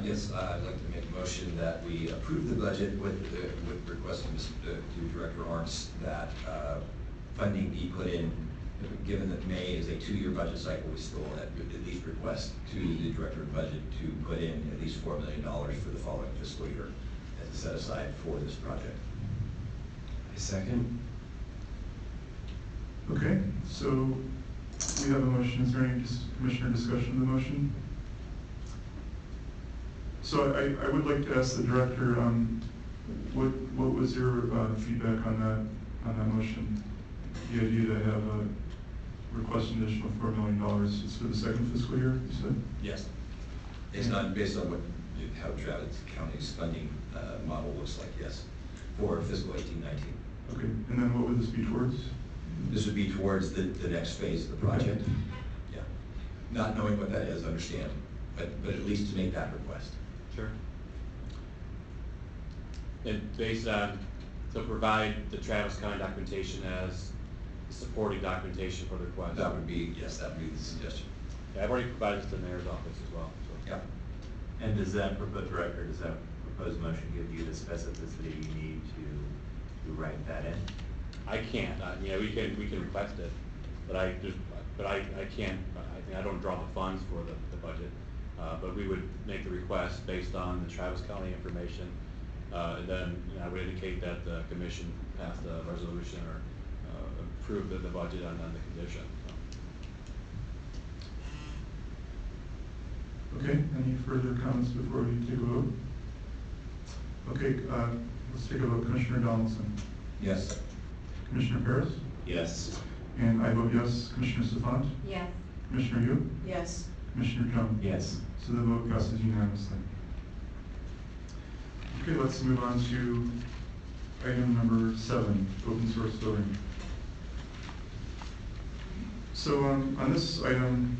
Yes, I'd like to make a motion that we approve the budget with requesting to Director Arntz that funding be put in. Given that May is a 2-year budget cycle, we still at least request to the Director of Budget to put in at least $4 million for the following fiscal year as a set aside for this project. I second. Okay, so we have a motion. Is there any commissioner discussion of the motion? So I would like to ask the director, what was your feedback on that motion? The idea to have a request an additional $4 million. It's for the second fiscal year, you said? Yes. It's not based on how Travis County's funding model looks like, yes, for fiscal 18-19. Okay, and then what would this be towards? This would be towards the next phase of the project. Okay. Yeah. Not knowing what that is, understand, but at least to make that request. Sure. And based on, to provide the Travis County documentation as supporting documentation for the request. That would be, yes, that would be the suggestion. Yeah, I've already provided it to the mayor's office as well, so. Yeah. And does that proposed record, does that proposed motion give you the specificity you need to write that in? I can't, yeah, we can request it, but I can't, I don't draw the funds for the budget. But we would make the request based on the Travis County information, and then I would indicate that the commission passed a resolution or approved the budget on the condition. So. Okay, any further comments before we take a vote? Okay, let's take a vote. Commissioner Donaldson? Yes. Commissioner Paris? Yes. And I vote yes. Commissioner Safant? Yes. Commissioner Yu? Yes. Commissioner Jones? Yes. So the vote passes unanimously. Okay, let's move on to item number 7, open source voting. So on this item,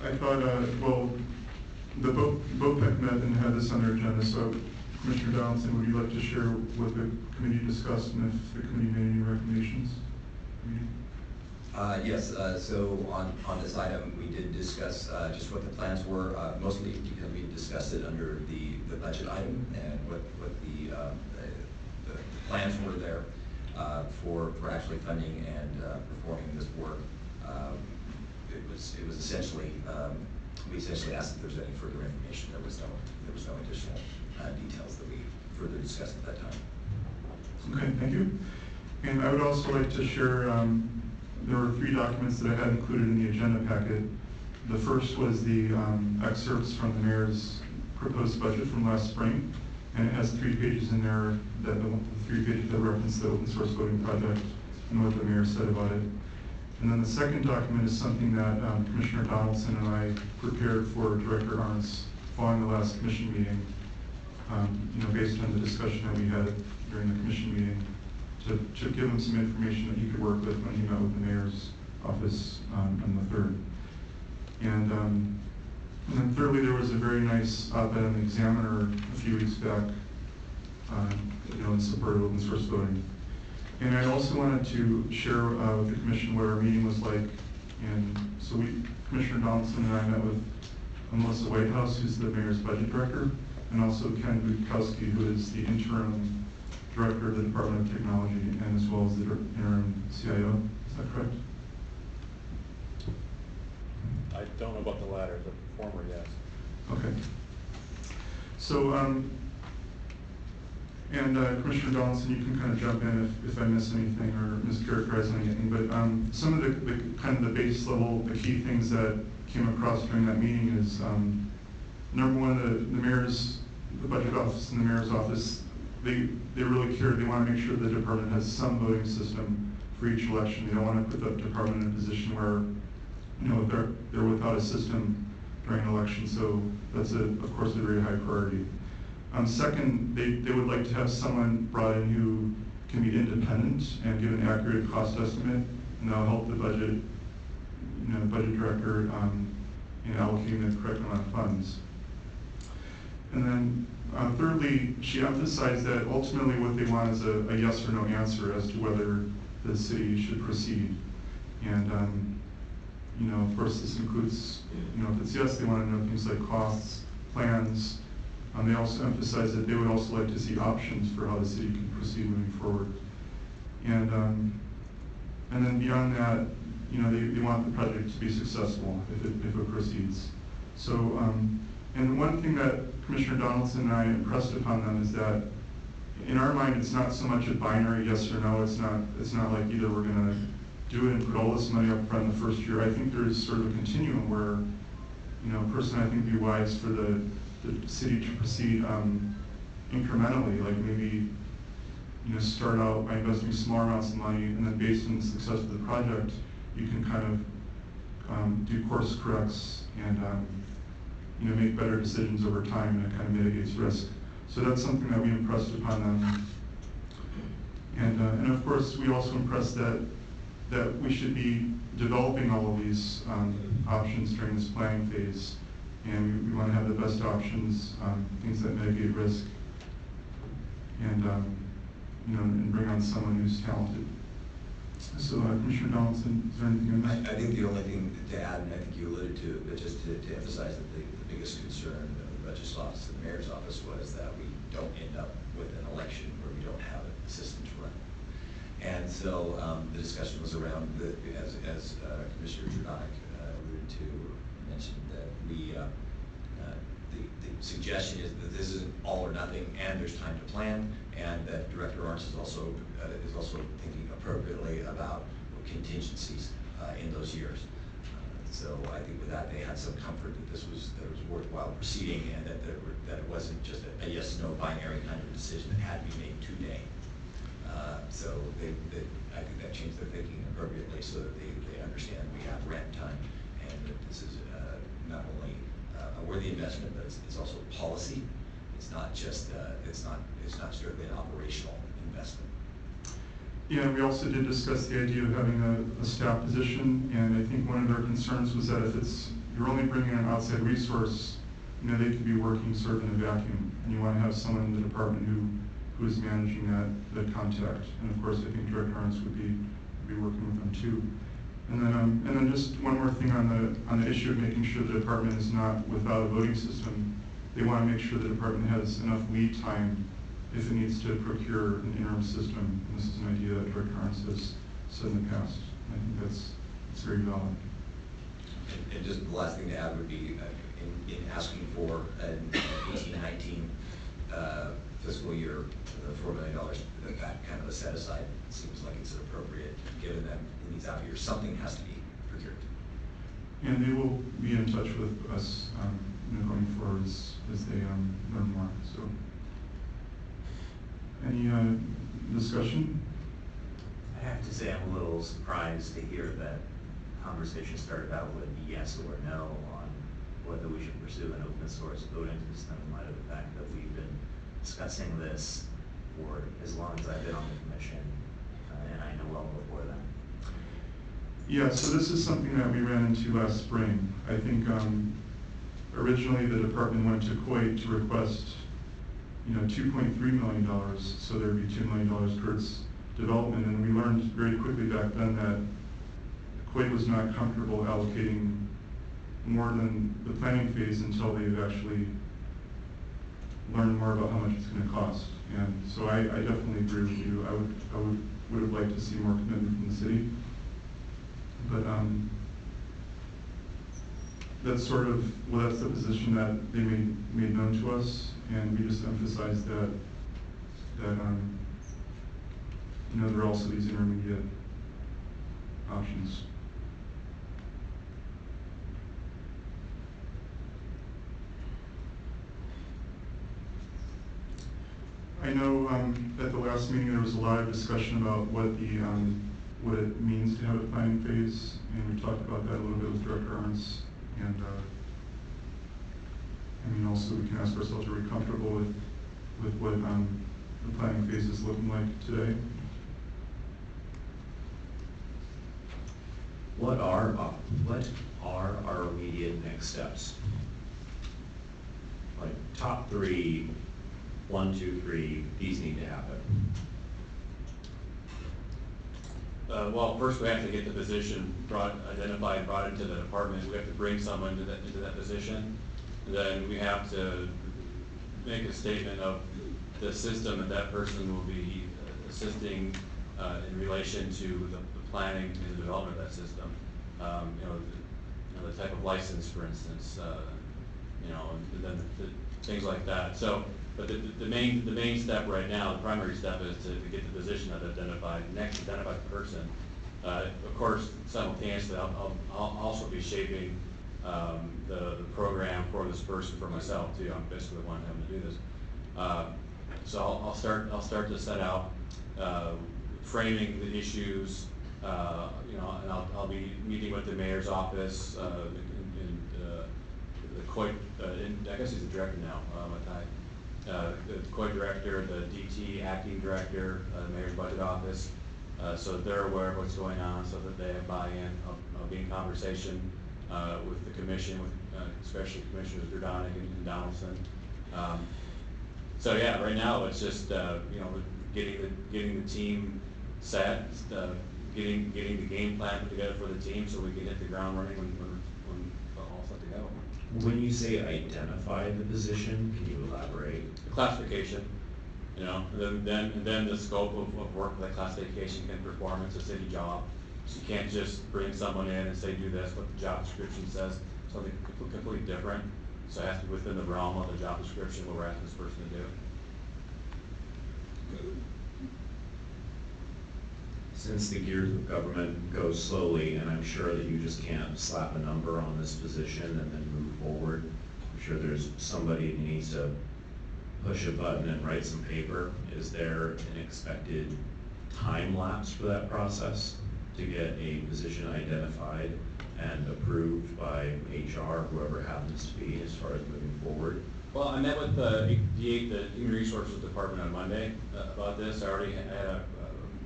I thought, well, the BOPEC met and had this on their agenda, so Commissioner Donaldson, would you like to share what the committee discussed and if the committee made any recommendations? Yes, so on this item, we did discuss just what the plans were, mostly because we discussed it under the budget item and what the plans were there for actually funding and performing this work. It was essentially, we essentially asked if there's any further information. There was no additional details that we further discussed at that time. Okay, thank you. And I would also like to share, there were 3 documents that I had included in the agenda packet. The first was the excerpts from the mayor's proposed budget from last spring, and it has 3 pages in there, that the 3 pages that reference the open source voting project and what the mayor said about it. And then the second document is something that Commissioner Donaldson and I prepared for Director Arntz following the last commission meeting, based on the discussion that we had during the commission meeting, to give him some information that he could work with when he met with the mayor's office on the 3rd. And then thirdly, there was a very nice op-ed in the Examiner a few weeks back, in support of open source voting. And I also wanted to share with the commission what our meeting was like. And so Commissioner Donaldson and I met with Melissa Whitehouse, who's the mayor's budget director, and also Ken Butkowski, who is the interim director of the Department of Technology, and as well as the interim CIO. Is that correct? I don't know about the latter, the former, yes. Okay. So, And Commissioner Donaldson, you can kind of jump in if I miss anything or mischaracterize anything, but some of the kind of the base level, the key things that came across during that meeting is, number one, the budget office and the mayor's office, they really care. They want to make sure the department has some voting system for each election. They don't want to put the department in a position where, you know, they're without a system during an election. So that's of course a very high priority. Second, they would like to have someone brought in who can be independent and give an accurate cost estimate, and that'll help the budget, you know, the budget director in allocating the correct amount of funds. And then thirdly, she emphasized that ultimately what they want is a yes or no answer as to whether the city should proceed. And you know, of course, this includes, you know, if it's yes, they want to know things like costs, plans. They also emphasize that they would also like to see options for how the city can proceed moving forward. And then beyond that, you know, they want the project to be successful if it proceeds. So, and one thing that Commissioner Donaldson and I impressed upon them is that in our mind, it's not so much a binary yes or no. It's not like either we're going to do it and put all this money up front in the first year. I think there is sort of a continuum where, you know, personally, I think it'd be wise for the city to proceed incrementally, like maybe, you know, start out by investing smaller amounts of money, and then based on the success of the project, you can kind of do course corrects and you know, make better decisions over time, and it kind of mitigates risk. So that's something that we impressed upon them. And of course, we also impressed that we should be developing all of these options during this planning phase. And we want to have the best options, things that mitigate risk, and you know, and bring on someone who's talented. So, Commissioner Donaldson, is there anything on this? I think the only thing to add, and I think you alluded to it, but just to emphasize that the biggest concern of the budget office and the mayor's office was that we don't end up with an election where we don't have a system to run. And so the discussion was around, as Commissioner Jordanek alluded to, mentioned that the suggestion is that this isn't all or nothing, and there's time to plan, and that Director Arntz is also thinking appropriately about contingencies in those years. So I think with that, they had some comfort that it was worthwhile proceeding, and that it wasn't just a yes/no binary kind of decision that had to be made today. So I think that changed their thinking appropriately, so that they understand we have ramp time, and that this is not only a worthy investment, but it's also policy. It's not just it's not strictly an operational investment. Yeah, we also did discuss the idea of having a staff position, and I think one of their concerns was that if you're only bringing in an outside resource, you know, they could be working sort of in a vacuum, and you want to have someone in the department who is managing that contact. And of course, I think Director Arntz would be working with them too. And then just one more thing on the issue of making sure the department is not without a voting system. They want to make sure the department has enough lead time if it needs to procure an interim system. And this is an idea that Director Arntz has said in the past. I think that's very valid. And just the last thing to add would be in asking for an 18-19 fiscal year, the $4 million, that kind of a set aside seems like it's appropriate, given that in these out years something has to be procured. And they will be in touch with us you know, going forward as they learn more. So, any discussion? I have to say I'm a little surprised to hear that conversation started out with yes or no on whether we should pursue an open source voting system in light of the fact that we've been discussing this for as long as I've been on the commission, and I know well before then. Yeah, so this is something that we ran into last spring. I think originally the department went to Kuwait to request, you know, $2.3 million, so there would be $2 million towards development, and we learned very quickly back then that Kuwait was not comfortable allocating more than the planning phase until they've actually learned more about how much it's going to cost. And so I definitely agree with you. I would have liked to see more commitment from the city. But that's sort of, well, that's the position that they made known to us, and we just emphasized that that, there are also these intermediate options. I know at the last meeting there was a lot of discussion about what it means to have a planning phase, and we talked about that a little bit with Director Arntz. And also we can ask ourselves, are we comfortable with what the planning phase is looking like today? What are our immediate next steps? Like top 3, 1, 2, 3, these need to happen. Well, first we have to get the position identified and brought into the department. We have to bring someone into that position. Then we have to make a statement of the system that person will be assisting in relation to the planning and the development of that system. The type of license, for instance, and then things like that. So, but the main step right now, the primary step, is to get the position identified. Next, identify the person. Of course, simultaneously, I'll also be shaping the program for this person for myself too. I'm basically the one having to do this. So I'll start to set out framing the issues. And I'll be meeting with the mayor's office I guess he's the director now, the COI director, the DT acting director, the mayor's budget office, so they're aware of what's going on, so that they have buy-in. I'll be in conversation with the commission, especially Commissioners Jordanek and Donaldson. So yeah, right now it's just getting the team set, getting the game plan put together for the team, so we can hit the ground running when all set to go. When you say identify the position, can you elaborate? The classification, and then the scope of work that classification can perform. It's a city job, so you can't just bring someone in and say do this. What the job description says, something completely different. So it has to be within the realm of the job description what we're asking this person to do. Since the gears of government go slowly, and I'm sure that you just can't slap a number on this position and then move forward, I'm sure there's somebody who needs to push a button and write some paper. Is there an expected time lapse for that process to get a position identified and approved by HR, whoever happens to be, as far as moving forward? Well, I met with the Human Resources Department on Monday about this. I already had a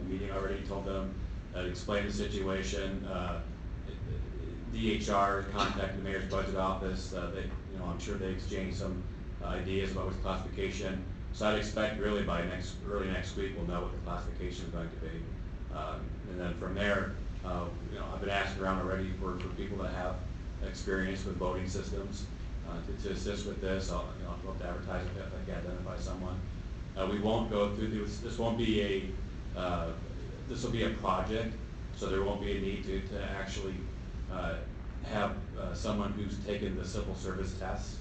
meeting already, told them, explained the situation. DHR contacted the mayor's budget office. I'm sure they exchanged some ideas about what the classification. So I'd expect really by early next week we'll know what the classification is going to be. And then from there, I've been asking around already for people that have experience with voting systems to assist with this. I'll go to advertise if I can identify someone. We won't go through this. This will be a project, so there won't be a need to actually have someone who's taken the civil service tests,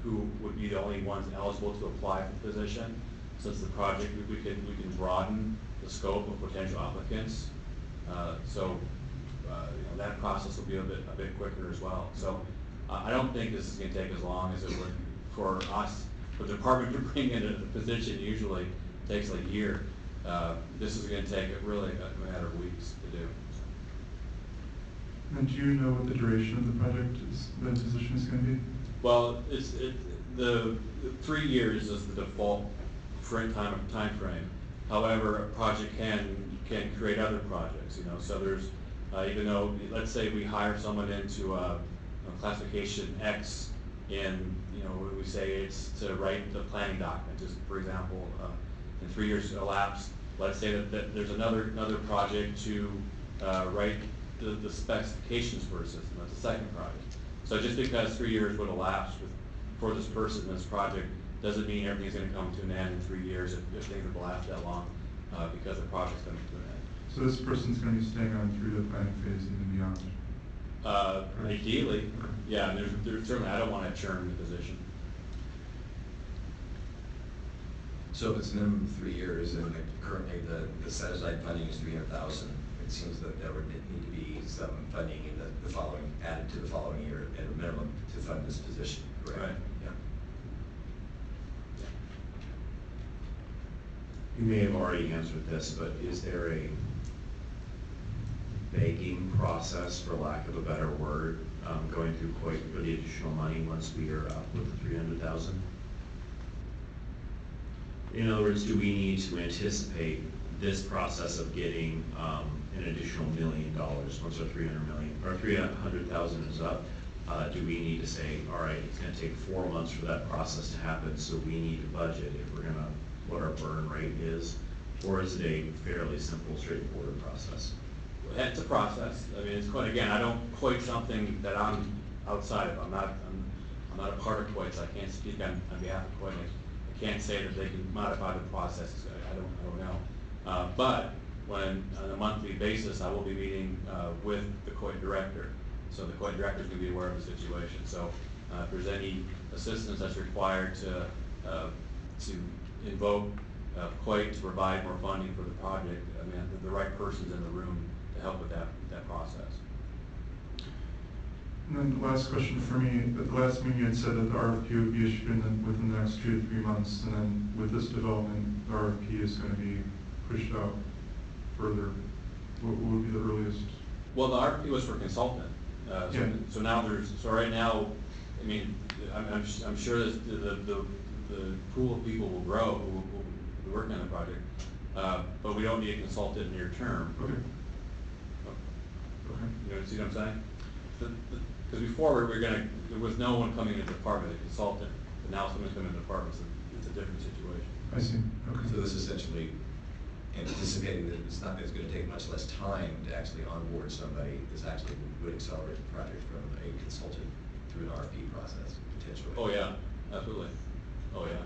who would be the only ones eligible to apply for the position. Since the project, we can broaden the scope of potential applicants. That process will be a bit quicker as well. So I don't think this is going to take as long as it would for us. For the department to bring in a position usually takes like a year. This is going to take really a matter of weeks to do. And do you know what the duration of the project is, the position is going to be? Well, the 3 years is the default time frame. However, a project can create other projects. So there's even though, let's say we hire someone into a classification X, and we say it's to write the planning document. Just for example, in 3 years elapsed, let's say that there's another project to write the specifications for a system. That's the second project. So just because 3 years would elapse for this person in this project doesn't mean everything's going to come to an end in 3 years if things have lasted that long, because the project's coming to an end. So this person's going to be staying on through the planning phase and beyond? Ideally, yeah. There's certainly, I don't want to churn the position. So if it's a minimum of 3 years, and currently the set aside funding is $300,000, it seems that there would need to be some funding in the following, added to the following year at a minimum to fund this position, correct? Right. Yeah. You may have already answered this, but is there a begging process, for lack of a better word, going through Coit for the additional money once we are up with the 300,000? In other words, do we need to anticipate this process of getting an additional $1 million once our 300,000 is up? Do we need to say, all right, it's going to take 4 months for that process to happen, so we need to budget if we're going to, what our burn rate is? Or is it a fairly simple, straightforward process? It's a process. I mean, it's quite, again, I don't quote something that I'm outside of. I'm not a part of Coit, so I can't speak on behalf of Coit. I can't say that they can modify the process. I don't know. But when on a monthly basis, I will be meeting with the Coit director. So the Coit director is going to be aware of the situation. So if there's any assistance that's required to invoke Coit to provide more funding for the project, I mean, the right person's in the room to help with that process. And then the last question for me, at the last meeting you had said that the RFP would be issued within the next 2 to 3 months, and then with this development, the RFP is going to be pushed out further. What would be the earliest? Well, the RFP was for consultant. Yeah. So now so right now, I mean, I'm sure that the pool of people will grow who will be working on the project, but we don't need a consultant near term. Okay. You know, see what I'm saying? Because before there was no one coming into the department, a consultant, but now someone's coming into the department, so it's a different situation. I see. Okay. So this is essentially anticipating that it's going to take much less time to actually onboard somebody. This actually would accelerate the project from a consultant through an RFP process, potentially. Oh, yeah, absolutely. Oh, yeah.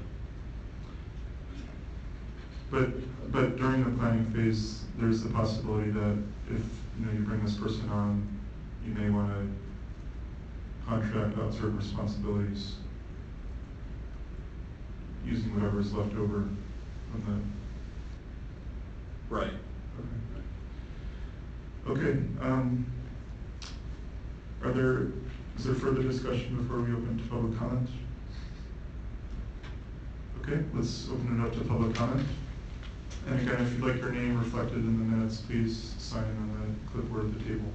But during the planning phase, there's the possibility that if you bring this person on, you may want to contract out certain responsibilities using whatever's left over from the. Right. Okay. Is there further discussion before we open to public comment? Okay, let's open it up to public comment. And again, if you'd like your name reflected in the minutes, please sign in on the clipboard at the table.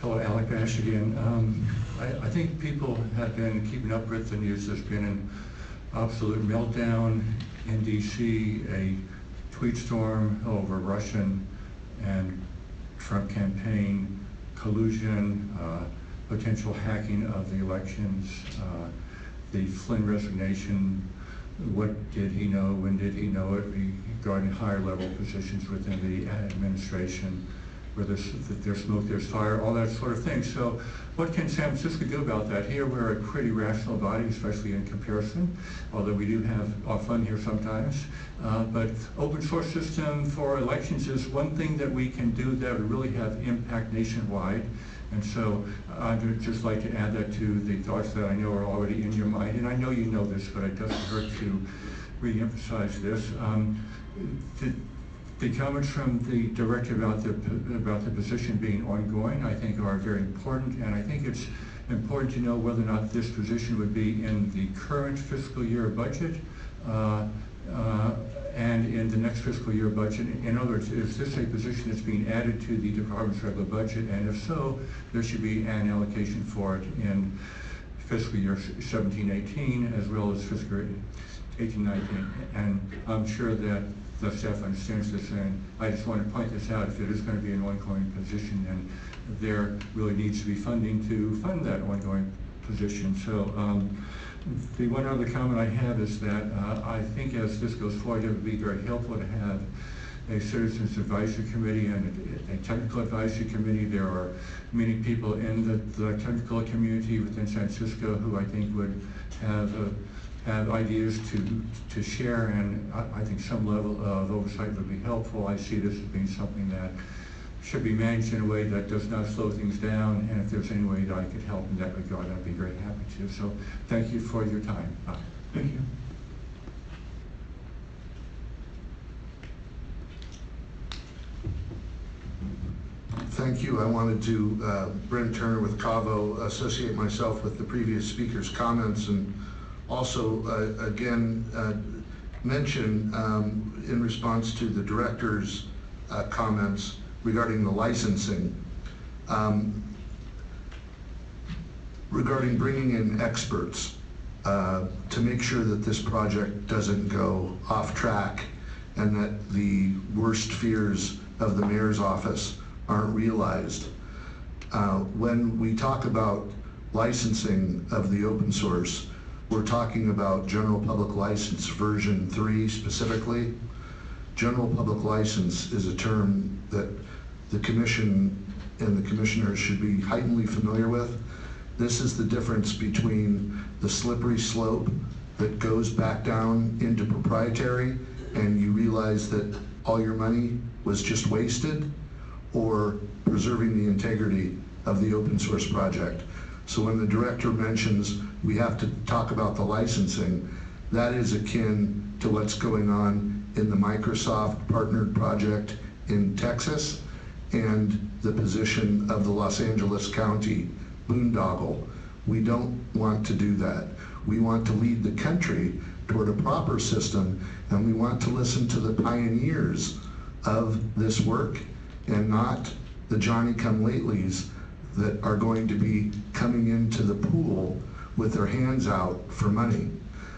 Hello, Alec Ash again. I think people have been keeping up with the news. There's been an absolute meltdown in D.C., a tweet storm over Russian and Trump campaign collusion, potential hacking of the elections, the Flynn resignation. What did he know? When did he know it? Regarding higher level positions within the administration, where there's smoke, there's fire, all that sort of thing. So what can San Francisco do about that? Here we're a pretty rational body, especially in comparison, although we do have our fun here sometimes. But open source system for elections is one thing that we can do that would really have impact nationwide. And so I'd just like to add that to the thoughts that I know are already in your mind. And I know you know this, but it doesn't hurt to re-emphasize this. The comments from the director about the position being ongoing, I think, are very important, and I think it's important to know whether or not this position would be in the current fiscal year budget and in the next fiscal year budget. In other words, is this a position that's being added to the department's regular budget, and if so, there should be an allocation for it in fiscal year 17-18 as well as fiscal year 18-19, and I'm sure that the staff understands this, and I just want to point this out. If it is going to be an ongoing position, then there really needs to be funding to fund that ongoing position. So the one other comment I have is that I think as this goes forward, it would be very helpful to have a Citizens Advisory Committee and a Technical Advisory Committee. There are many people in the technical community within San Francisco who I think would have ideas to share, and I think some level of oversight would be helpful. I see this as being something that should be managed in a way that does not slow things down, and if there's any way that I could help in that regard, I'd be very happy to. So thank you for your time. Thank you. Thank you. I wanted to, Brent Turner with Cavo, associate myself with the previous speaker's comments, and also, again, mention in response to the director's comments regarding the licensing, regarding bringing in experts to make sure that this project doesn't go off track and that the worst fears of the mayor's office aren't realized. When we talk about licensing of the open source, we're talking about General Public License version 3 specifically. General Public License is a term that the commission and the commissioners should be heightenedly familiar with. This is the difference between the slippery slope that goes back down into proprietary and you realize that all your money was just wasted, or preserving the integrity of the open source project. So when the director mentions we have to talk about the licensing, that is akin to what's going on in the Microsoft partnered project in Texas and the position of the Los Angeles County boondoggle. We don't want to do that. We want to lead the country toward a proper system, and we want to listen to the pioneers of this work and not the Johnny-come-latelys that are going to be coming into the pool with their hands out for money.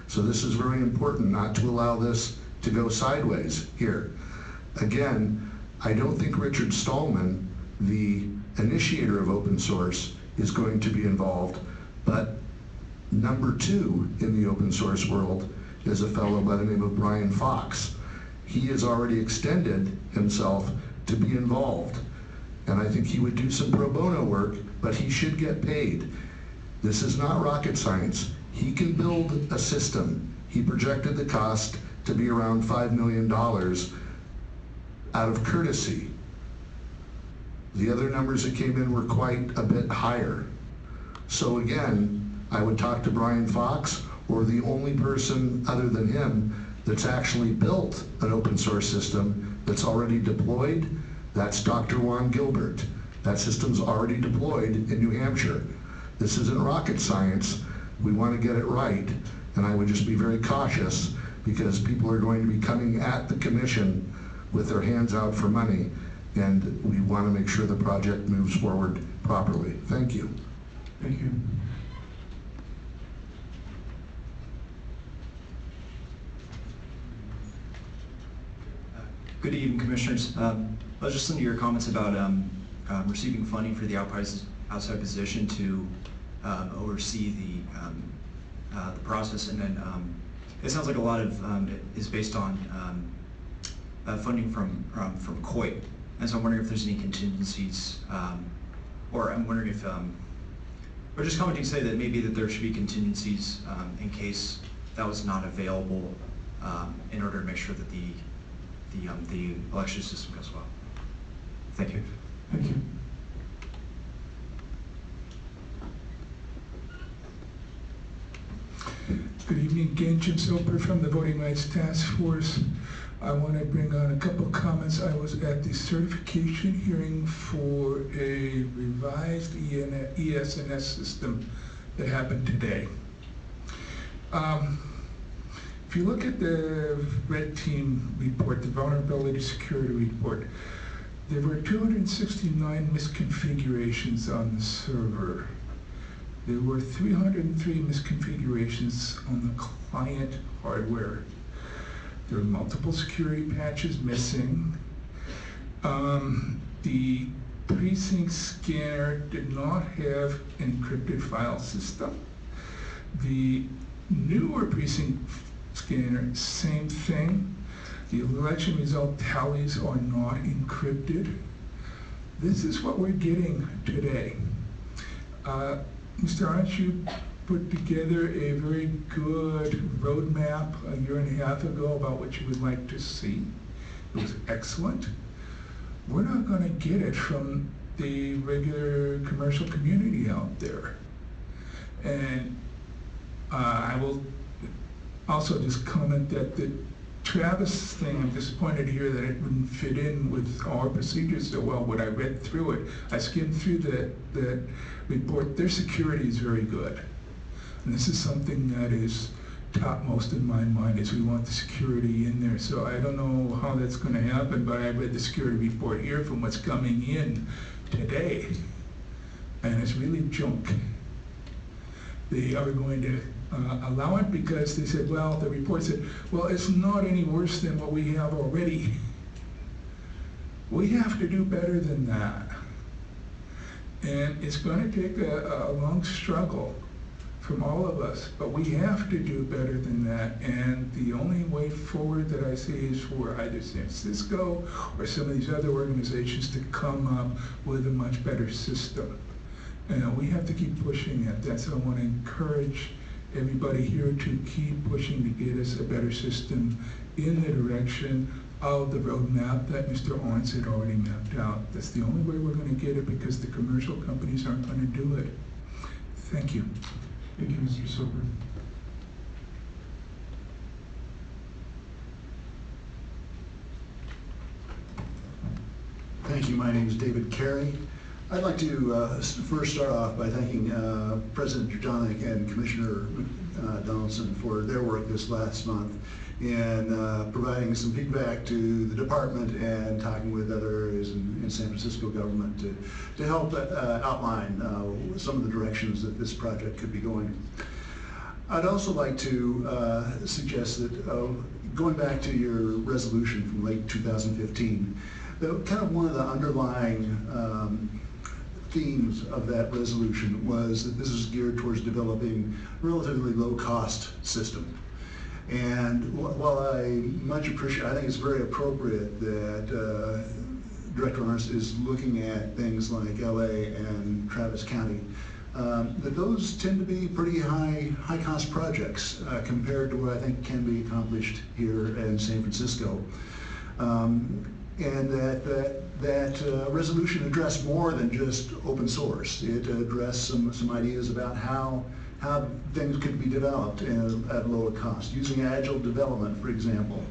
So this is very important not to allow this to go sideways here. Again, I don't think Richard Stallman, the initiator of open source, is going to be involved, but number 2 in the open source world is a fellow by the name of Brian Fox. He has already extended himself to be involved, and I think he would do some pro bono work, but he should get paid. This is not rocket science. He can build a system. He projected the cost to be around $5 million out of courtesy. The other numbers that came in were quite a bit higher. So again, I would talk to Brian Fox, or the only person other than him that's actually built an open source system that's already deployed. That's Dr. Juan Gilbert. That system's already deployed in New Hampshire. This isn't rocket science. We want to get it right, and I would just be very cautious because people are going to be coming at the commission with their hands out for money, and we want to make sure the project moves forward properly. Thank you. Thank you. Good evening, Commissioners. I was just listening to your comments about receiving funding for the outside position to oversee the process, and then it sounds like a lot of it is based on funding from COIT, and so I'm wondering if there's any contingencies, or I'm wondering if, or just commenting to say that maybe that there should be contingencies in case that was not available in order to make sure that the election system goes well. Thank you. Thank you. Good evening, again, Jim Soper from the Voting Rights Task Force. I want to bring on a couple of comments. I was at the certification hearing for a revised ES&S system that happened today. If you look at the Red Team report, the Vulnerability Security Report, there were 269 misconfigurations on the server. There were 303 misconfigurations on the client hardware. There were multiple security patches missing. The precinct scanner did not have an encrypted file system. The newer precinct scanner, same thing. The election result tallies are not encrypted. This is what we're getting today. Mr. Arndt, put together a very good roadmap a year and a half ago about what you would like to see. It was excellent. we're not going to get it from the regular commercial community out there. And I will also just comment that the Travis thing, I'm disappointed to hear that it wouldn't fit in with our procedures so well. When I read through it, I skimmed through that report. Their security is very good. And this is something that is topmost in my mind, is we want the security in there. So I don't know how that's going to happen, but I read the security report here from what's coming in today, and it's really junk. They are going to allow it because they said, well, the report said, well, it's not any worse than what we have already. We have to do better than that. And it's going to take a long struggle from all of us, but we have to do better than that. And the only way forward that I see is for either San Francisco or some of these other organizations to come up with a much better system. And we have to keep pushing it. That's what I want to encourage everybody here to keep pushing to get us a better system in the direction of the roadmap that Mr. Orns had already mapped out. That's the only way we're going to get it, because the commercial companies aren't going to do it. Thank you. Thank you, Mr. Soper. Thank you. My name is David Carey. I'd like to first start off by thanking President Jurdanek and Commissioner Donaldson for their work this last month in providing some feedback to the department and talking with other areas in San Francisco government to help outline some of the directions that this project could be going. I'd also like to suggest that going back to your resolution from late 2015, kind of one of the underlying themes of that resolution was that this is geared towards developing a relatively low-cost system. And while I much appreciate, I think it's very appropriate that Director Orns is looking at things like LA and Travis County, that those tend to be pretty high-cost projects compared to what I think can be accomplished here in San Francisco. And that resolution addressed more than just open source. It addressed some ideas about how things could be developed at lower cost, using agile development, for example,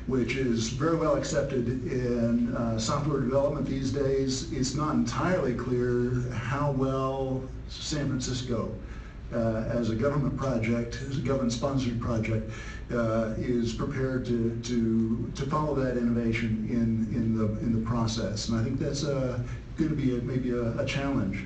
which is very well accepted in software development these days. It's not entirely clear how well San Francisco, as a government project, as a government-sponsored project, is prepared to follow that innovation in the process, and I think that's going to be maybe a challenge,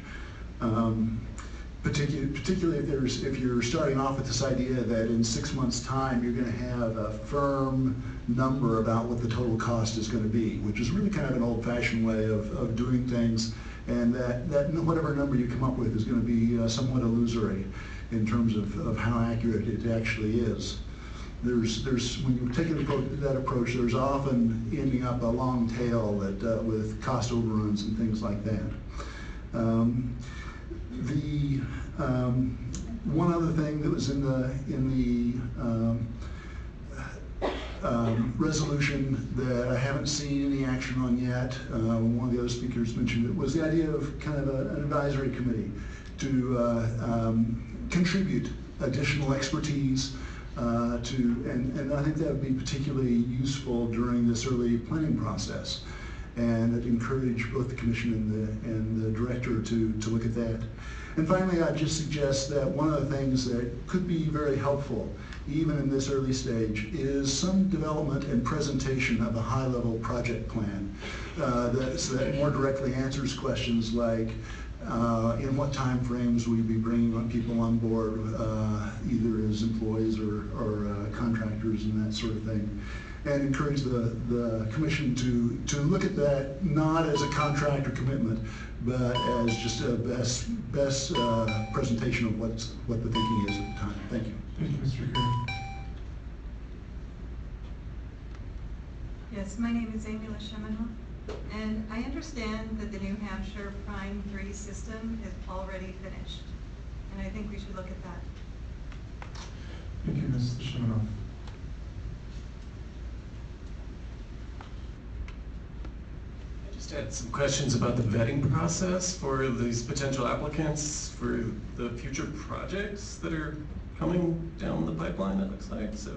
particularly if you're starting off with this idea that in 6 months' time you're going to have a firm number about what the total cost is going to be, which is really kind of an old-fashioned way of doing things, and that whatever number you come up with is going to be somewhat illusory in terms of how accurate it actually is. There's when you take that approach, there's often ending up a long tail that with cost overruns and things like that. One other thing that was in the resolution that I haven't seen any action on yet, one of the other speakers mentioned it, was the idea of kind of an advisory committee to contribute additional expertise and I think that would be particularly useful during this early planning process, and I'd encourage both the commission and the director to look at that. And finally, I'd just suggest that one of the things that could be very helpful, even in this early stage, is some development and presentation of a high-level project plan that more directly answers questions like in what time frames will you be bringing people on board, either as employees or contractors and that sort of thing, and encourage the commission to look at that not as a contract or commitment, but as just a best presentation of what the thinking is at the time. Thank you. Thank you, Mr. Kerr. Yes, my name is Amy Lashemino, and I understand that the New Hampshire Prime 3 system is already finished, and I think we should look at that. Thank you, Ms. Lashemino. just had some questions about the vetting process for these potential applicants for the future projects that are coming down the pipeline, it looks like. So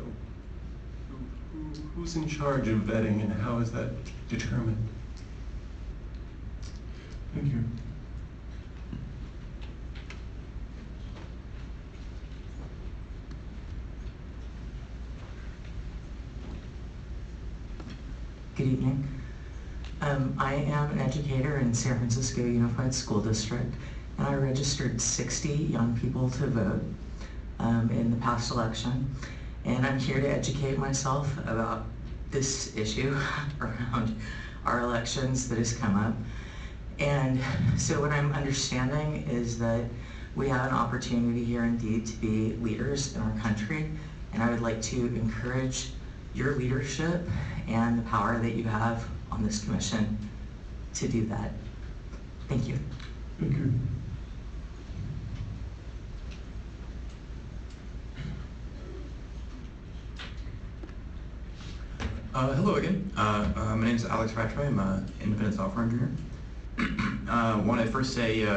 who's in charge of vetting and how is that determined? Thank you. Good evening. I am an educator in San Francisco Unified School District, and I registered 60 young people to vote in the past election. And I'm here to educate myself about this issue around our elections that has come up. And so what I'm understanding is that we have an opportunity here indeed to be leaders in our country, and I would like to encourage your leadership and the power that you have on this commission to do that. Thank you. Thank you. Hello again. My name is Alex Rattray. I'm an independent software engineer. I want to first say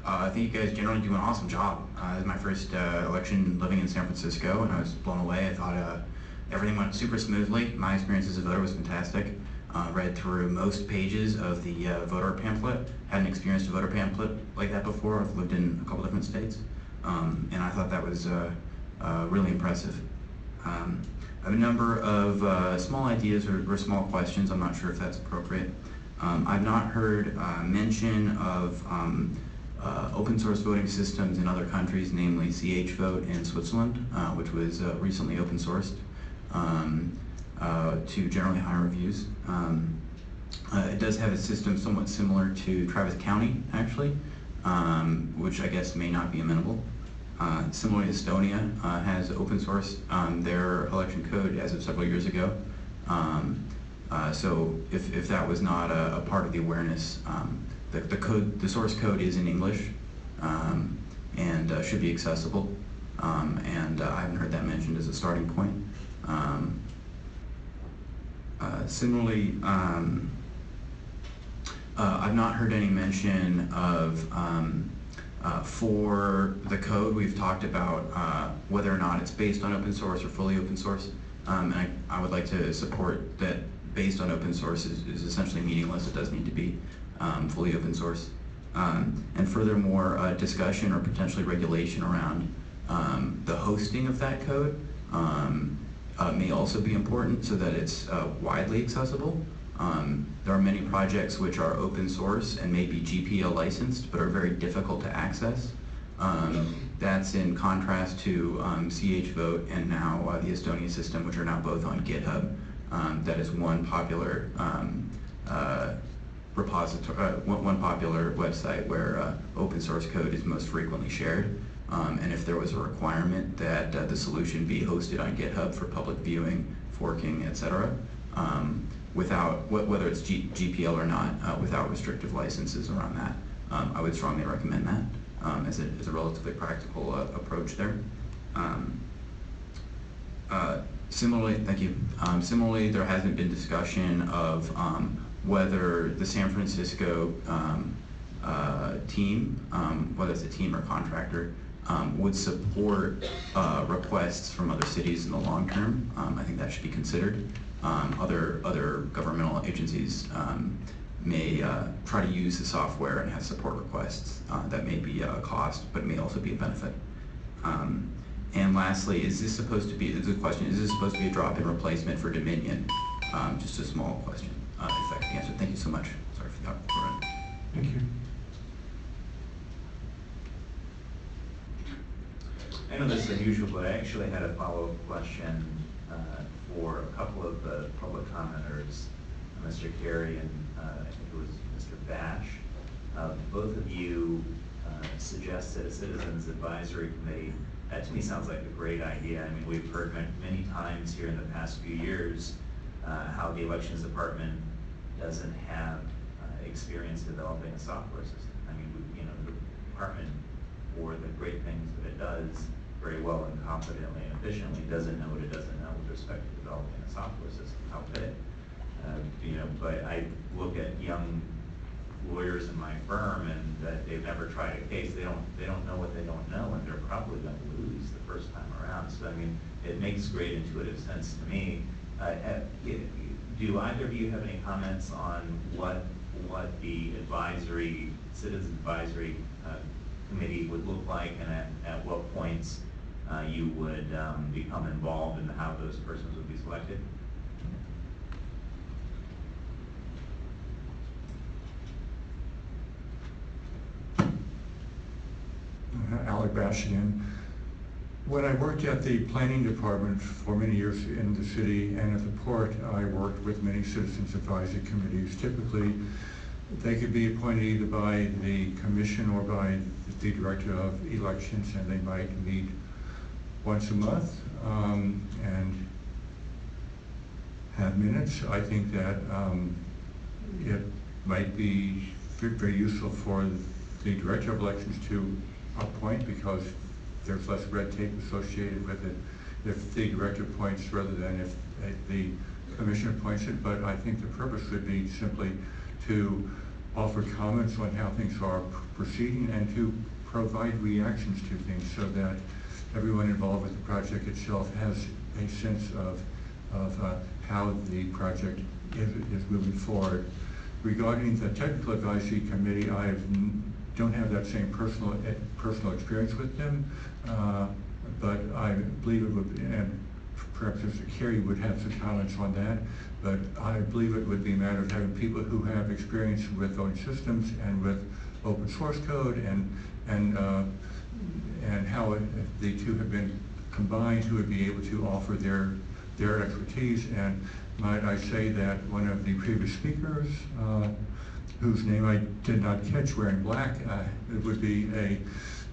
I think you guys generally do an awesome job. This is my first election living in San Francisco, and I was blown away. I thought everything went super smoothly. My experience as a voter was fantastic. Read through most pages of the voter pamphlet. Hadn't experienced a voter pamphlet like that before. I've lived in a couple different states, and I thought that was really impressive. I have a number of small ideas or small questions. I'm not sure if that's appropriate. I've not heard mention of open source voting systems in other countries, namely CHVote in Switzerland, which was recently open sourced to generally high reviews. It does have a system somewhat similar to Travis County, actually, which I guess may not be amenable. Similarly, Estonia has open sourced their election code as of several years ago. So if that was not a part of the awareness, the source code is in English and should be accessible. And I haven't heard that mentioned as a starting point. Similarly, I've not heard any mention of for the code. We've talked about whether or not it's based on open source or fully open source. And I would like to support that based on open source is essentially meaningless. It does need to be fully open source. And furthermore, discussion or potentially regulation around the hosting of that code may also be important so that it's widely accessible. There are many projects which are open source and may be GPL licensed but are very difficult to access. That's in contrast to CHVote and now the Estonia system, which are now both on GitHub. That is one popular repository, one popular website where open source code is most frequently shared. And if there was a requirement that the solution be hosted on GitHub for public viewing, forking, etc., without whether it's GPL or not, without restrictive licenses around that, I would strongly recommend that as a relatively practical approach there. Similarly, thank you. Similarly, there hasn't been discussion of whether the San Francisco team, whether it's a team or contractor, would support requests from other cities in the long term. I think that should be considered. Other governmental agencies may try to use the software and have support requests. That may be a cost, but it may also be a benefit. And lastly, is this supposed to be, the question, is this supposed to be a drop-in replacement for Dominion? Just a small question, if that can be answered. Thank you so much. Sorry for that. Thank you. I know this is unusual, but I actually had a follow-up question for a couple of the public commenters, Mr. Carey and I think it was Mr. Bash. Both of you suggested a Citizens Advisory Committee. That to me sounds like a great idea. I mean, we've heard many times here in the past few years how the Elections Department doesn't have experience developing a software system. I mean, the department, for the great things that it does very well and competently and efficiently, doesn't know what it doesn't know with respect to developing a software system. How could it? But I look at young lawyers in my firm and that they've never tried a case. They don't know what they don't know, and they're probably going to lose the first time around. So I mean, it makes great intuitive sense to me. Do either of you have any comments on what the citizens advisory committee would look like, and at what points you would become involved in how those persons would be selected? Alec Bashian. When I worked at the planning department for many years in the city and at the port, I worked with many citizens advisory committees. Typically, they could be appointed either by the commission or by the director of elections, and they might meet once a month and have minutes. I think that it might be very useful for the director of elections to appoint, because there's less red tape associated with it if the director appoints rather than if the commission appoints it. But I think the purpose would be simply to offer comments on how things are proceeding and to provide reactions to things so that everyone involved with the project itself has a sense of how the project is moving forward. Regarding the technical advisory committee, I don't have that same personal experience with them, but I believe it would, and perhaps Mr. Carey would have some comments on that, but I believe it would be a matter of having people who have experience with voting systems and with open source code and how the two have been combined, who would be able to offer their expertise. And might I say that one of the previous speakers, whose name I did not catch, wearing black, it would be a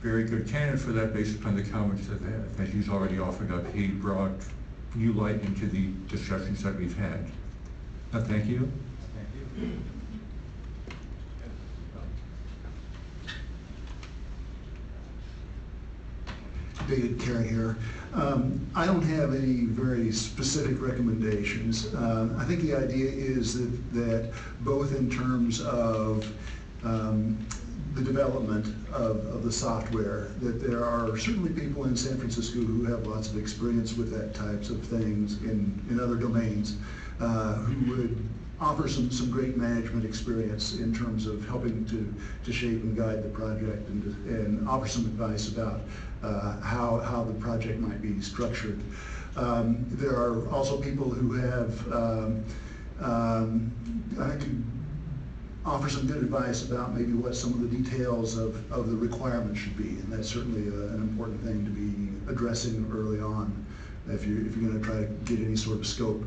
very good candidate for that based upon the comments that he's already offered up. He brought new light into the discussions that we've had. Thank you. Thank you. David Carey here. I don't have any very specific recommendations. I think the idea is that both in terms of the development of the software, that there are certainly people in San Francisco who have lots of experience with that types of things in other domains, who would offer some great management experience in terms of helping to shape and guide the project and offer some advice about how the project might be structured. There are also people who have, I think, offer some good advice about maybe what some of the details of the requirements should be, and that's certainly an important thing to be addressing early on if you're going to try to get any sort of scope.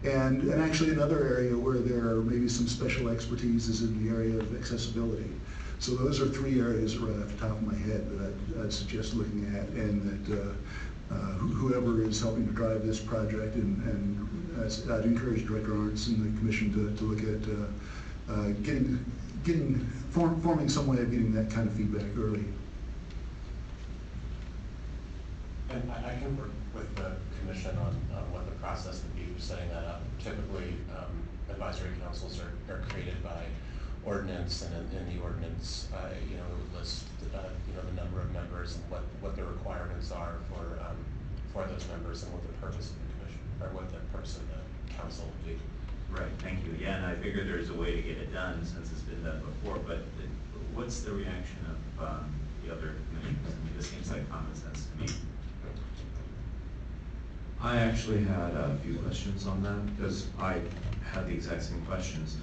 And actually another area where there may be some special expertise is in the area of accessibility. So those are three areas right off the top of my head that I'd suggest looking at, and that whoever is helping to drive this project, and I'd encourage Director Arntz and the Commission to look at forming some way of getting that kind of feedback early. And I can work with the Commission on what the process would be for setting that up. Typically, advisory councils are created by ordinance, and in the ordinance, it would list the number of members and what the requirements are for those members and what the purpose of the commission, or what the purpose of the council would be. Right, thank you. Yeah, and I figure there's a way to get it done since it's been done before, but what's the reaction of the other commissions? I mean, this seems like common sense to me. I actually had a few questions on that because I had the exact same questions.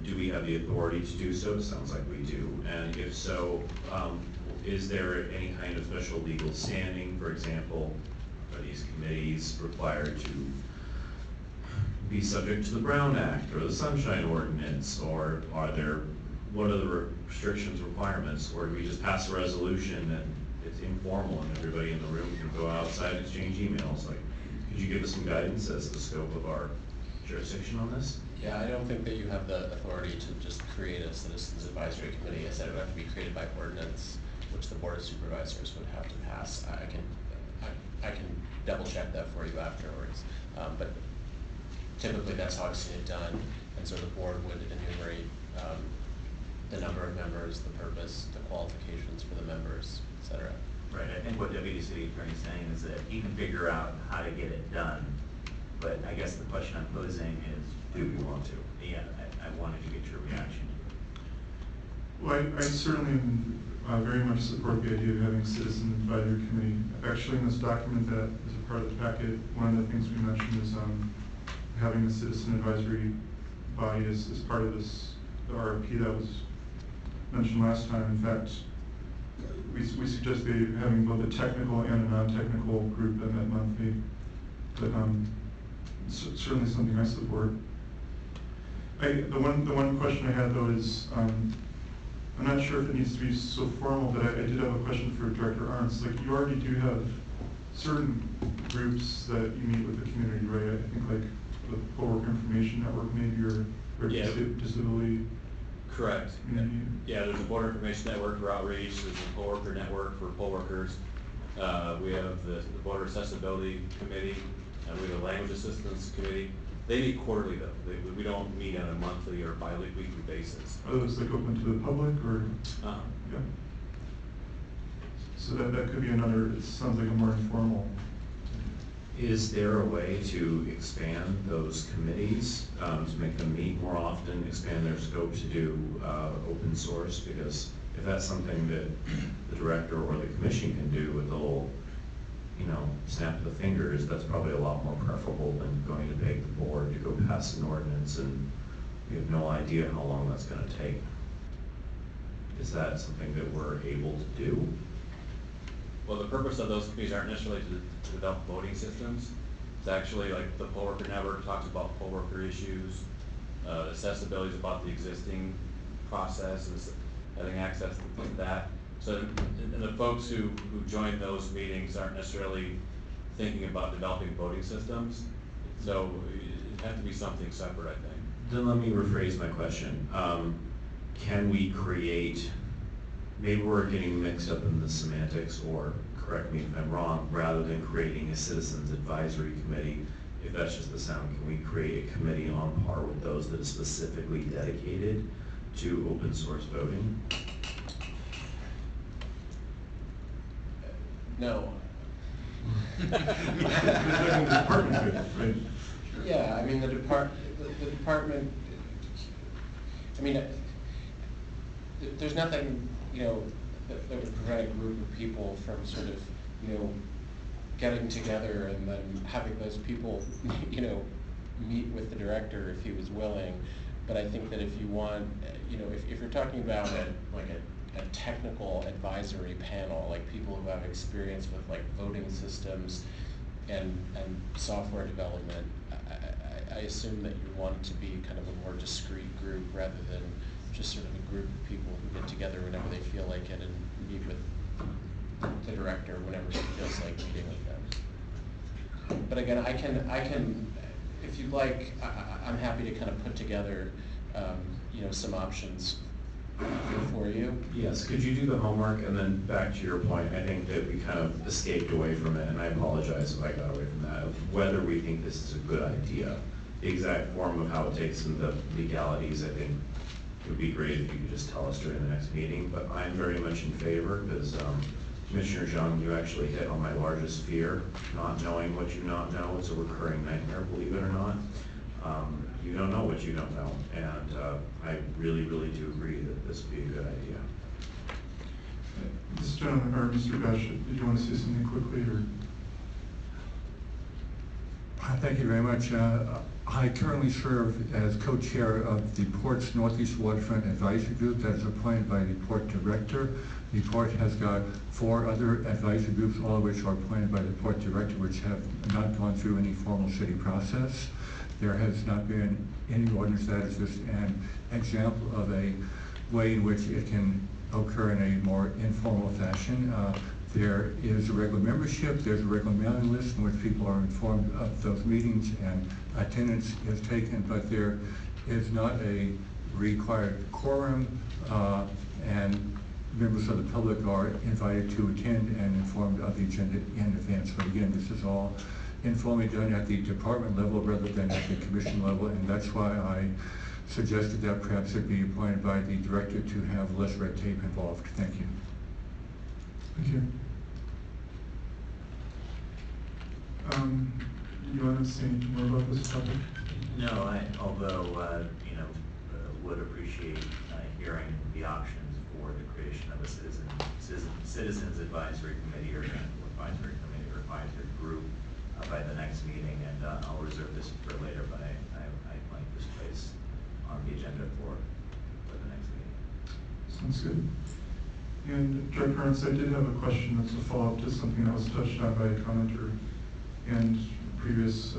Do we have the authority to do so? Sounds like we do. And if so, is there any kind of special legal standing? For example, are these committees required to be subject to the Brown Act or the Sunshine Ordinance, or what are the restrictions, requirements, or do we just pass a resolution and it's informal and everybody in the room can go outside and exchange emails? Like, could you give us some guidance as to the scope of our jurisdiction on this? Yeah, I don't think that you have the authority to just create a citizens advisory committee. I said it would have to be created by ordinance, which the board of supervisors would have to pass. I can double check that for you afterwards. But typically that's how I've seen it done, and so the board would enumerate the number of members, the purpose, the qualifications for the members, et cetera. Right, I think what Deputy City Attorney is saying is that he can figure out how to get it done, but I guess the question I'm posing is, do we want to? Yeah, I wanted to get your reaction to it. Well, I certainly very much support the idea of having a citizen advisory committee. Actually, in this document that is a part of the packet, one of the things we mentioned is having a citizen advisory body as part of this, the RFP that was mentioned last time. In fact, we suggested having both a technical and a non-technical group that met monthly. But certainly something I support. The one question I had though is, I'm not sure if it needs to be so formal, but I did have a question for Director Arntz. Like, you already do have certain groups that you meet with the community, right? I think like the Poll Worker Information Network, maybe, or Yeah. disability. Correct. community. Yeah, there's a Voter Information Network for outreach, there's a poll worker network for poll workers. We have the Voter Accessibility Committee, and we have the Language Assistance Committee. They meet quarterly though. We don't meet on a monthly or bi-weekly basis. Are those like open to the public or? Uh-huh. Yeah. So that could be another, it sounds like a more informal. Is there a way to expand those committees, to make them meet more often, expand their scope to do open source? Because if that's something that the director or the commission can do with a little, snap of the fingers, that's probably a lot more preferable than going to beg the board to go pass an ordinance and we have no idea how long that's going to take. Is that something that we're able to do? Well, the purpose of those committees aren't necessarily to develop voting systems. It's actually like the Poll Worker Network talks about poll worker issues. Accessibility is about the existing process and having access to that. So, and the folks who join those meetings aren't necessarily thinking about developing voting systems. So it'd have to be something separate, I think. Then let me rephrase my question. Can we create, maybe we're getting mixed up in the semantics, or correct me if I'm wrong, rather than creating a citizens advisory committee, if that's just the sound, can we create a committee on par with those that is specifically dedicated to open source voting? No. Right. Yeah, I mean, the department, I mean, there's nothing, that would prevent a group of people from sort of, getting together and then having those people, meet with the director if he was willing. But I think that if you want, if you're talking about a technical advisory panel, like people who have experience with like voting systems and software development, I assume that you want it to be kind of a more discrete group rather than just sort of a group of people who get together whenever they feel like it and meet with the director whenever she feels like meeting with them. But again, I can, if you'd like, I'm happy to kind of put together, some options for you. Yes, could you do the homework? And then back to your point, I think that we kind of escaped away from it, and I apologize if I got away from that, of whether we think this is a good idea. The exact form of how it takes in the legalities, I think, would be great if you could just tell us during the next meeting. But I'm very much in favor, because Commissioner Zhang, you actually hit on my largest fear, not knowing what you not know. It's a recurring nightmare, believe it or not. You don't know what you don't know, and I really, really do agree that this would be a good idea. This gentleman, or Mr. Bash, did you want to say something quickly, or? Thank you very much. I currently serve as co-chair of the Port's Northeast Waterfront Advisory Group that is appointed by the Port Director. The Port has got 4 other advisory groups, all of which are appointed by the Port Director, which have not gone through any formal city process. There has not been any ordinance. That is just an example of a way in which it can occur in a more informal fashion. There is a regular membership, there's a regular mailing list in which people are informed of those meetings and attendance is taken, but there is not a required quorum, and members of the public are invited to attend and informed of the agenda in advance. But again, this is all informally done at the department level rather than at the commission level, and that's why I suggested that perhaps it be appointed by the director to have less red tape involved. Thank you. Thank you. You want to say anything more about this topic? No, although, would appreciate hearing the options for the creation of a citizens advisory committee or advisory committee or advisory group by the next meeting, and I'll reserve this for later, but I'd like this place on the agenda for the next meeting. Sounds good. And Director Ernst, I did have a question that's a follow-up to something that was touched on by a commenter and previous.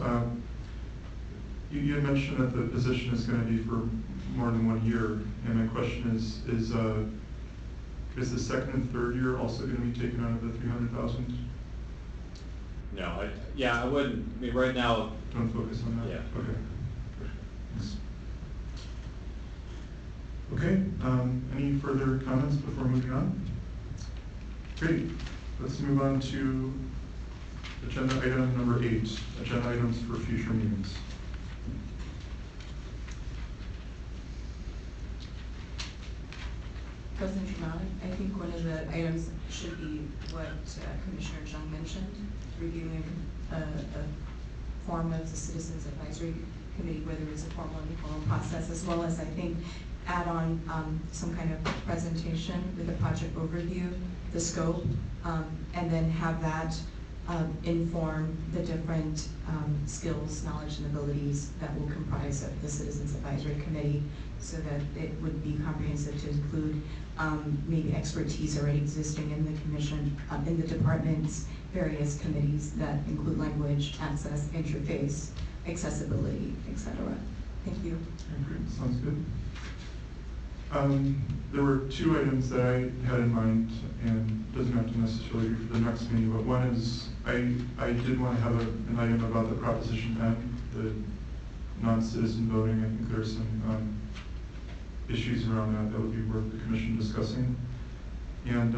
You had mentioned that the position is going to be for more than 1 year, and my question is the second and third year also going to be taken out of the 300,000? No, I wouldn't, I mean, right now. Don't focus on that? Yeah. Okay. Thanks. Okay, any further comments before moving on? Great, let's move on to agenda item number 8, agenda items for future meetings. President Tremont, I think one of the items should be what Commissioner Jung mentioned, reviewing a form of the Citizens Advisory Committee, whether it's a formal and informal process, as well as I think add on some kind of presentation with a project overview, the scope, and then have that inform the different skills, knowledge, and abilities that will comprise of the Citizens Advisory Committee, so that it would be comprehensive to include maybe expertise already existing in the commission, in the department's various committees that include language, access, interface, accessibility, etc. Thank you. Great, sounds good. There were 2 items that I had in mind, and doesn't have to necessarily be for the next meeting, but one is I did want to have an item about the Proposition M, the non-citizen voting. I think there's some issues around that would be worth the commission discussing. And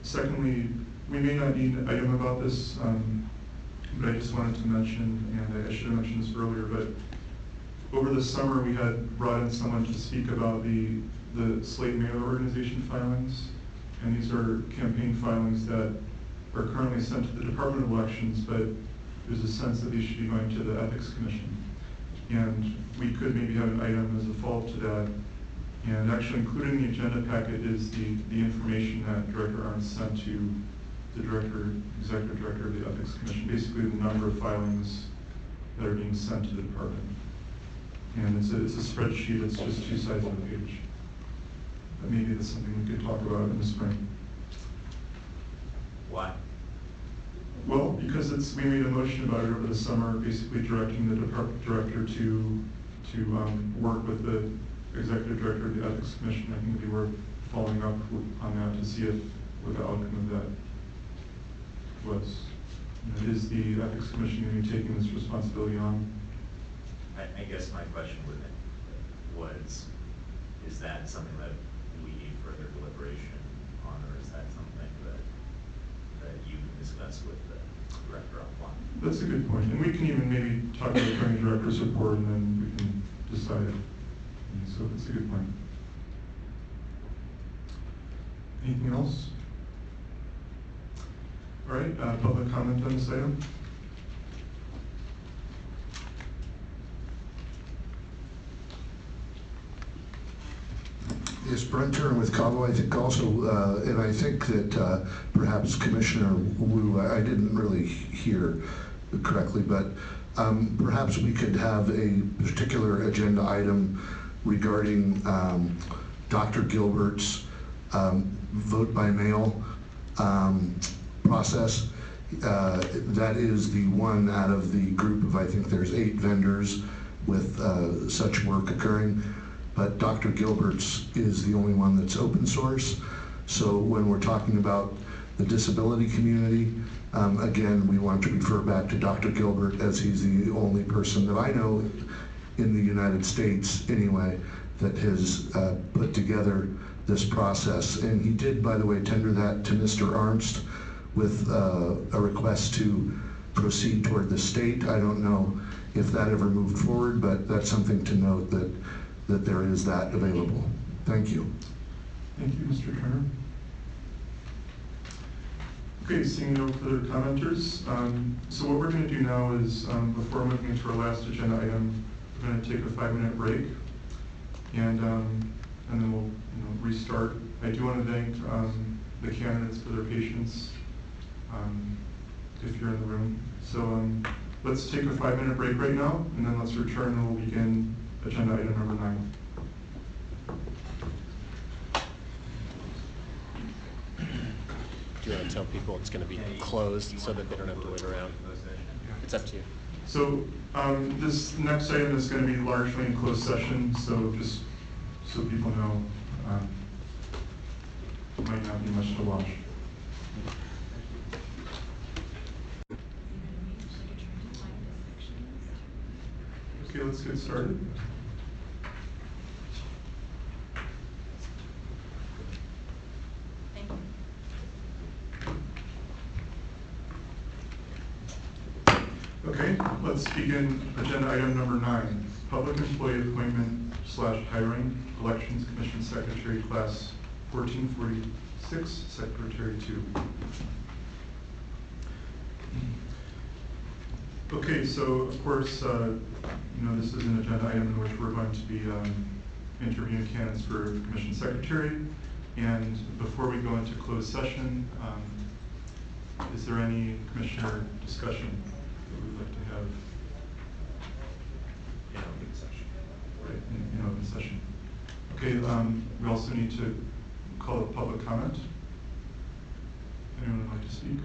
secondly, we may not need an item about this, but I just wanted to mention, and I should have mentioned this earlier, but over the summer we had brought in someone to speak about the slate mailer organization filings, and these are campaign filings that are currently sent to the Department of Elections, but there's a sense that these should be going to the Ethics Commission. And we could maybe have an item as a follow-up to that. And actually included in the agenda packet is the information that Director Arndt sent to the Executive Director of the Ethics Commission, basically the number of filings that are being sent to the department. And it's a spreadsheet, it's just 2 sides of a page. But maybe that's something we could talk about in the spring. Why? Well, because we made a motion about it over the summer, basically directing the department director to work with the Executive Director of the Ethics Commission. I think it'd be worth following up on that to see what the outcome of that was. Is the Ethics Commission going to be taking this responsibility on? I guess my question was, is that something that we need further deliberation on, or is that something that you can discuss with the director offline? That's a good point. And we can even maybe talk about the director's report, and then we can decide. And so that's a good point. Anything else? All right, public comment on this item? Yes, Brent Turner with Cabo, I think also, and I think that perhaps Commissioner Wu, I didn't really hear correctly, but perhaps we could have a particular agenda item regarding Dr. Gilbert's vote by mail process. That is the one out of the group of, I think there's 8 vendors with such work occurring. But Dr. Gilbert's is the only one that's open source. So when we're talking about the disability community, again, we want to refer back to Dr. Gilbert, as he's the only person that I know in the United States anyway that has put together this process. And he did, by the way, tender that to Mr. Arnst with a request to proceed toward the state. I don't know if that ever moved forward, but that's something to note, that there is that available. Thank you. Thank you, Mr. Turner. Okay, seeing no further commenters, so what we're going to do now is, before moving into our last agenda item, we're going to take a 5-minute break, and then we'll restart. I do want to thank the candidates for their patience, if you're in the room. So let's take a 5-minute break right now, and then let's return and we'll begin agenda item number 9. Do you want to tell people it's going to be closed so that they don't have to wait around? It's up to you. So this next item is going to be largely in closed session, so just so people know, might not be much to watch. Okay, let's get started. Okay, let's begin agenda item number 9, public employee appointment / hiring, elections commission secretary, class 1446, secretary 2. Okay, so of course, this is an agenda item in which we're going to be interviewing candidates for commission secretary. And before we go into closed session, is there any commissioner discussion that we'd like to have? In open session. Right, in open session. Okay, we also need to call a public comment. Anyone would like to speak?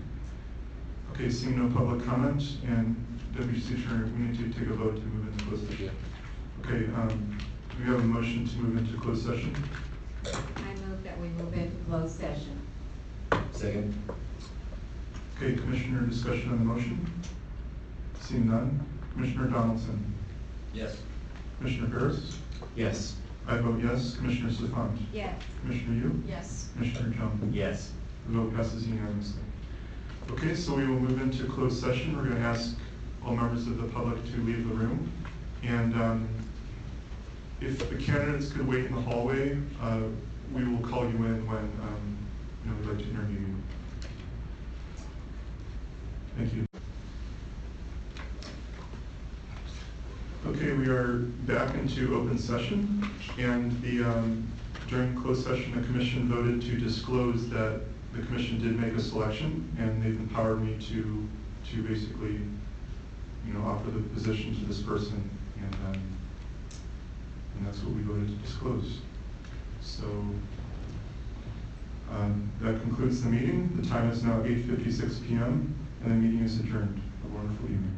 Okay, seeing no public comment, and Deputy City Attorney, we need to take a vote to move into closed session. Okay, do we have a motion to move into closed session? I move that we move into closed session. Second. Okay, Commissioner discussion on the motion? Seeing none. Commissioner Donaldson? Yes. Commissioner Harris? Yes. I vote yes. Commissioner Stefan? Yes. Commissioner Yu? Yes. Commissioner Chung? Yes. The vote passes unanimously. Okay, so we will move into closed session. We're going to ask all members of the public to leave the room. And if the candidates could wait in the hallway, we will call you in when we'd like to interview you. Thank you. Okay, we are back into open session, and during closed session, the commission voted to disclose that the commission did make a selection, and they've empowered me to basically, offer the position to this person, and that's what we voted to disclose. So that concludes the meeting. The time is now 8:56 p.m., and the meeting is adjourned. Have a wonderful evening.